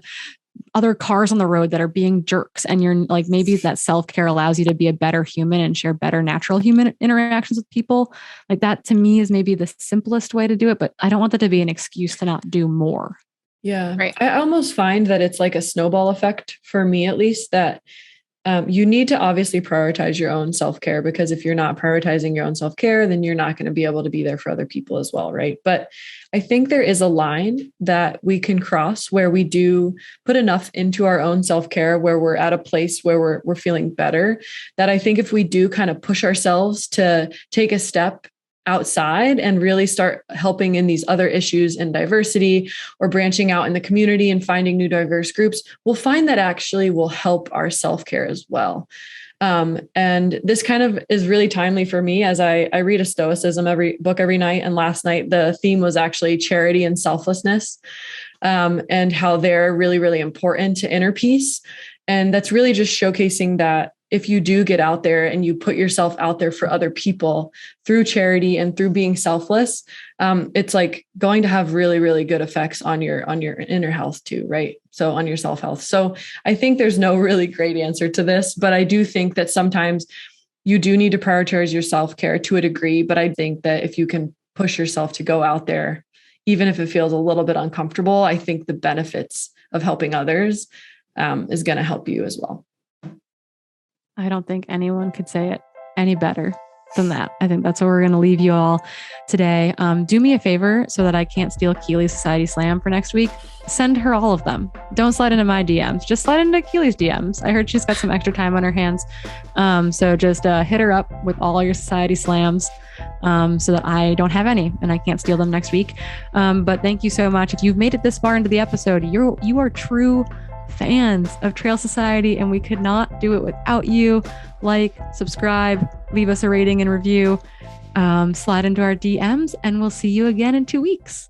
Speaker 1: other cars on the road that are being jerks. And you're maybe that self-care allows you to be a better human and share better natural human interactions with people. That to me is maybe the simplest way to do it, but I don't want that to be an excuse to not do more.
Speaker 2: Yeah. Right. I almost find that it's a snowball effect for me, at least, that you need to obviously prioritize your own self-care, because if you're not prioritizing your own self-care, then you're not going to be able to be there for other people as well. Right. But I think there is a line that we can cross where we do put enough into our own self-care, where we're at a place where we're feeling better, that I think if we do kind of push ourselves to take a step outside and really start helping in these other issues and diversity, or branching out in the community and finding new diverse groups, we'll find that actually will help our self-care as well. And this kind of is really timely for me as I read a Stoicism book every night. And last night, the theme was actually charity and selflessness, and how they're really, really important to inner peace. And that's really just showcasing that if you do get out there and you put yourself out there for other people through charity and through being selfless, it's like going to have really, really good effects on your inner health too, right? So on your self-health. So I think there's no really great answer to this, but I do think that sometimes you do need to prioritize your self-care to a degree. But I think that if you can push yourself to go out there, even if it feels a little bit uncomfortable, I think the benefits of helping others is going to help you as well.
Speaker 1: I don't think anyone could say it any better than that. I think that's where we're going to leave you all today. Do me a favor so that I can't steal Keely's Society Slam for next week. Send her all of them. Don't slide into my DMs. Just slide into Keely's DMs. I heard she's got some extra time on her hands. So just hit her up with all your Society Slams so that I don't have any and I can't steal them next week. But thank you so much. If you've made it this far into the episode, you are true fans of Trail Society, and we could not do it without you. Like, subscribe, leave us a rating and review, slide into our DMs, and we'll see you again in 2 weeks.